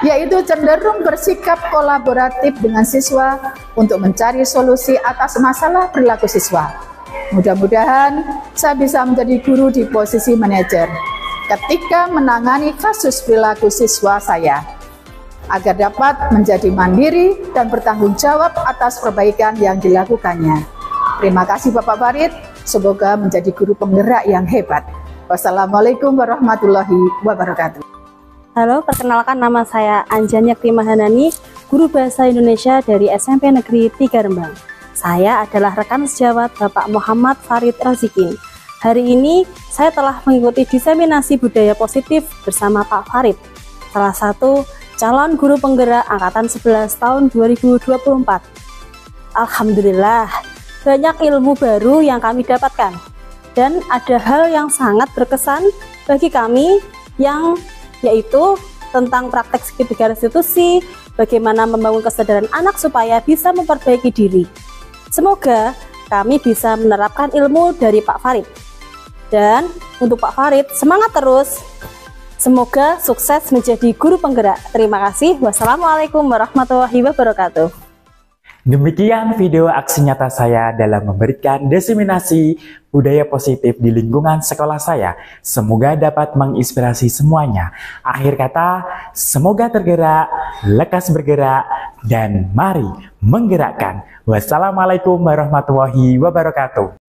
yaitu cenderung bersikap kolaboratif dengan siswa untuk mencari solusi atas masalah perilaku siswa. Mudah-mudahan saya bisa menjadi guru di posisi manajer ketika menangani kasus perilaku siswa saya, agar dapat menjadi mandiri dan bertanggung jawab atas perbaikan yang dilakukannya. Terima kasih Bapak Farid, semoga menjadi guru penggerak yang hebat. Wassalamualaikum warahmatullahi wabarakatuh. Halo, perkenalkan nama saya Anjan Yakti Mahanani, guru bahasa Indonesia dari SMP Negeri 3 Rembang. Saya adalah rekan sejawat Bapak Muhammad Farid Rozikin. Hari ini saya telah mengikuti diseminasi budaya positif bersama Pak Farid, salah satu calon guru penggerak Angkatan 11 tahun 2024. Alhamdulillah, banyak ilmu baru yang kami dapatkan. Dan ada hal yang sangat berkesan bagi kami, yang yaitu tentang praktek segitiga restitusi, bagaimana membangun kesadaran anak supaya bisa memperbaiki diri. Semoga kami bisa menerapkan ilmu dari Pak Farid. Dan untuk Pak Farid, semangat terus. Semoga sukses menjadi guru penggerak. Terima kasih. Wassalamualaikum warahmatullahi wabarakatuh. Demikian video aksi nyata saya dalam memberikan diseminasi budaya positif di lingkungan sekolah saya. Semoga dapat menginspirasi semuanya. Akhir kata, semoga tergerak, lekas bergerak, dan mari menggerakkan. Wassalamualaikum warahmatullahi wabarakatuh.